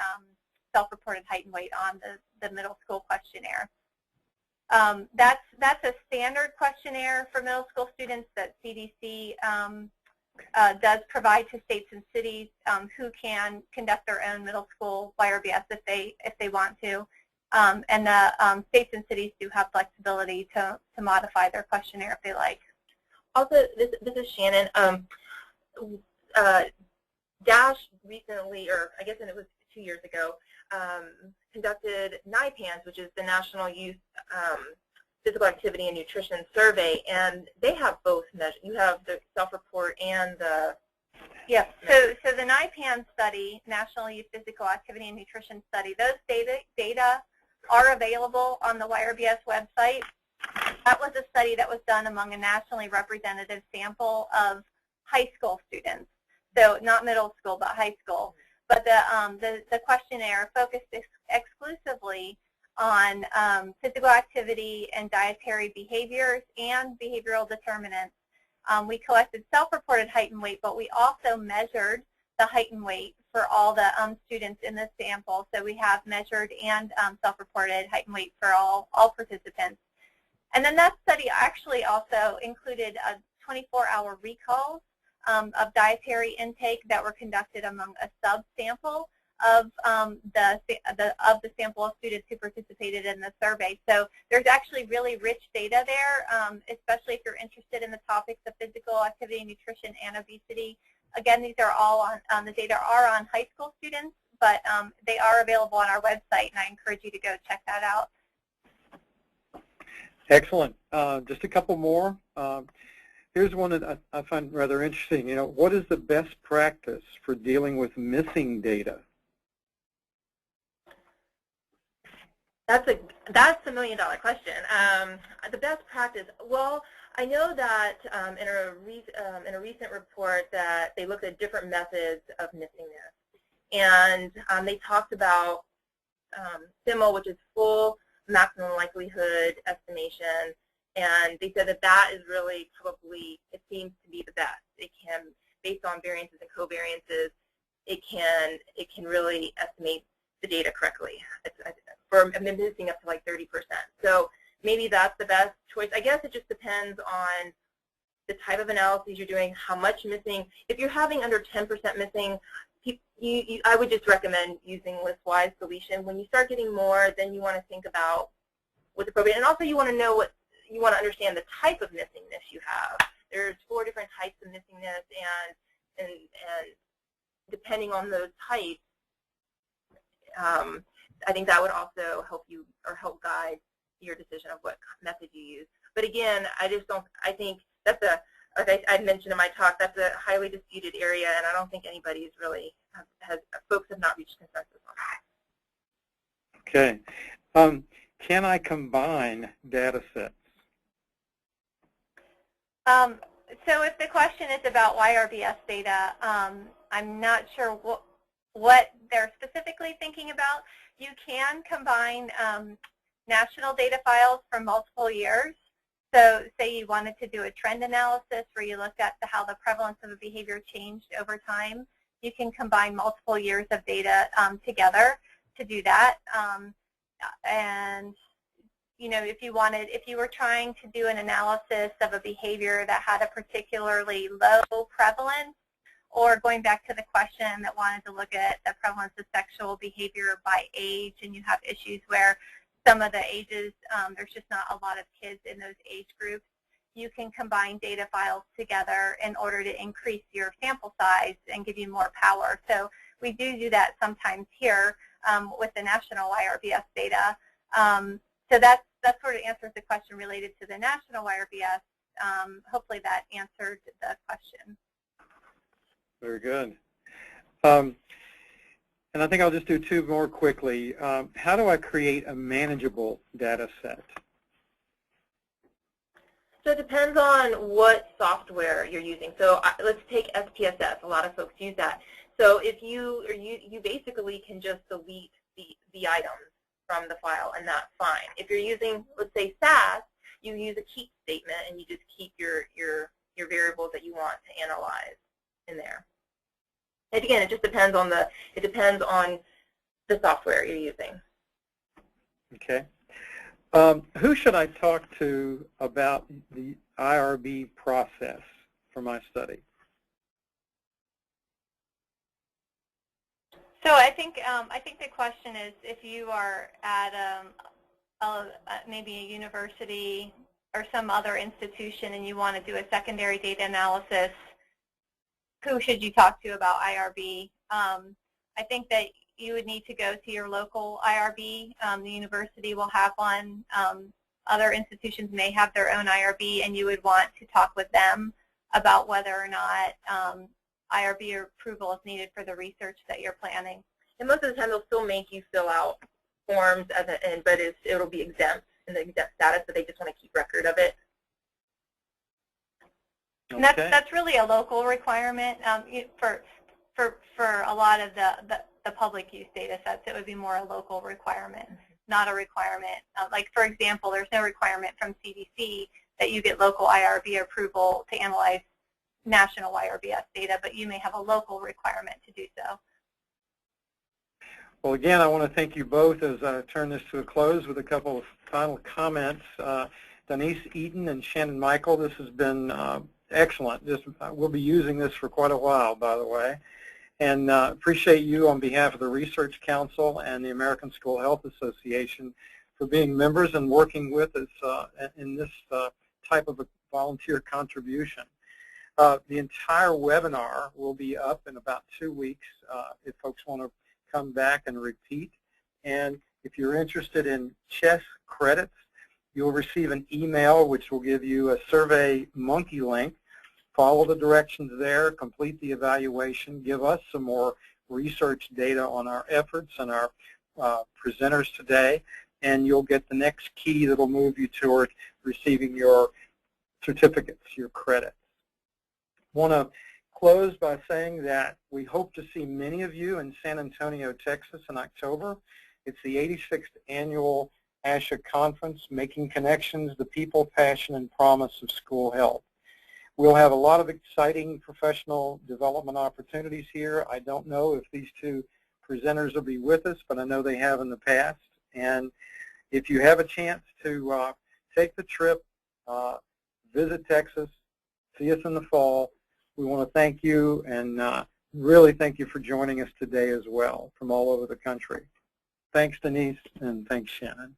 Speaker 5: self-reported height and weight on the middle school questionnaire. That's a standard questionnaire for middle school students that CDC does provide to states and cities who can conduct their own middle school YRBS if they want to. And the states and cities do have flexibility to modify their questionnaire if they like.
Speaker 4: Also, this is Shannon. DASH recently, or I guess it was 2 years ago, conducted NIPANS, which is the National Youth Physical Activity and Nutrition Survey, and they have both measures. You have the self-report and the...
Speaker 5: Yes, so the NIPANS study, National Youth Physical Activity and Nutrition Study, those data are available on the YRBS website. That was a study that was done among a nationally representative sample of high school students, so not middle school, but high school. But the questionnaire focused exclusively on physical activity and dietary behaviors and behavioral determinants. We collected self-reported height and weight, but we also measured the height and weight for all the students in the sample. So we have measured and self-reported height and weight for all participants. And then that study actually also included 24-hour recalls of dietary intake that were conducted among a sub-sample of the sample of students who participated in the survey. So there's actually really rich data there, especially if you're interested in the topics of physical activity, nutrition, and obesity. Again, these are all on, the data are on high school students, but they are available on our website, and I encourage you to go check that out.
Speaker 1: Excellent. Just a couple more. Here's one that I find rather interesting. What is the best practice for dealing with missing data?
Speaker 4: That's a million-dollar question. The best practice, well, I know that in a recent report that they looked at different methods of missingness, and they talked about SIML, which is full maximum likelihood estimation, and they said that is really probably, it seems to be the best. It can, based on variances and covariances, it can really estimate the data correctly. For missing up to like 30%. So maybe that's the best choice. I guess it just depends on the type of analysis you're doing, how much missing. If you're having under 10% missing, I would just recommend using list-wise deletion. When you start getting more, then you want to think about what's appropriate, and also you want to know what you want to understand the type of missingness you have. There's 4 different types of missingness, and depending on those types, I think that would also help you or help guide your decision of what method you use. But again, I think that's like I mentioned in my talk, that's a highly disputed area, and I don't think anybody's really, folks have not reached consensus on that.
Speaker 1: Okay. Can I combine data sets?
Speaker 5: So if the question is about YRBS data, I'm not sure what they're specifically thinking about. You can combine national data files from multiple years. So say you wanted to do a trend analysis where you looked at how the prevalence of a behavior changed over time. You can combine multiple years of data together to do that. And you know, if you were trying to do an analysis of a behavior that had a particularly low prevalence, or going back to the question that wanted to look at the prevalence of sexual behavior by age, and you have issues where some of the ages, there's just not a lot of kids in those age groups, you can combine data files together in order to increase your sample size and give you more power. So we do that sometimes here with the national YRBS data. So that sort of answers the question related to the national YRBS. Hopefully that answered the question.
Speaker 1: Very good. And I think I'll just do 2 more quickly. How do I create a manageable data set?
Speaker 4: So it depends on what software you're using. So let's take SPSS. A lot of folks use that. So if you basically can just delete the items from the file, and that's fine. If you're using, let's say, SAS, you use a keep statement, and you just keep your variables that you want to analyze in there. And again, it just depends on the software you're using.
Speaker 1: Okay. Who should I talk to about the IRB process for my study?
Speaker 5: So I think the question is, if you are at maybe a university or some other institution and you want to do a secondary data analysis, who should you talk to about IRB? I think that you would need to go to your local IRB. The university will have one. Other institutions may have their own IRB, and you would want to talk with them about whether or not IRB approval is needed for the research that you're planning.
Speaker 4: And most of the time, they'll still make you fill out forms, but it'll be exempt in the exempt status, but they just want to keep record of it.
Speaker 5: And that's really a local requirement for a lot of the public use data sets. It would be more a local requirement, not a requirement. Like, for example, there's no requirement from CDC that you get local IRB approval to analyze national YRBS data, but you may have a local requirement to do so.
Speaker 1: Well, again, I want to thank you both as I turn this to a close with a couple of final comments. Denise Eaton and Shannon Michael, this has been excellent. We'll be using this for quite a while, by the way. And appreciate you on behalf of the Research Council and the American School Health Association for being members and working with us in this type of a volunteer contribution. The entire webinar will be up in about 2 weeks if folks want to come back and repeat. And if you're interested in chess credits, you'll receive an email which will give you a Survey Monkey link. Follow the directions there, complete the evaluation, give us some more research data on our efforts and our presenters today, and you'll get the next key that will move you toward receiving your certificates, your credits. I want to close by saying that we hope to see many of you in San Antonio, Texas in October. It's the 86th annual ASHA conference, Making Connections, the People, Passion, and Promise of School Health. We'll have a lot of exciting professional development opportunities here. I don't know if these 2 presenters will be with us, but I know they have in the past. And if you have a chance to take the trip, visit Texas, see us in the fall, we want to thank you and really thank you for joining us today as well from all over the country. Thanks, Denise, and thanks, Shannon.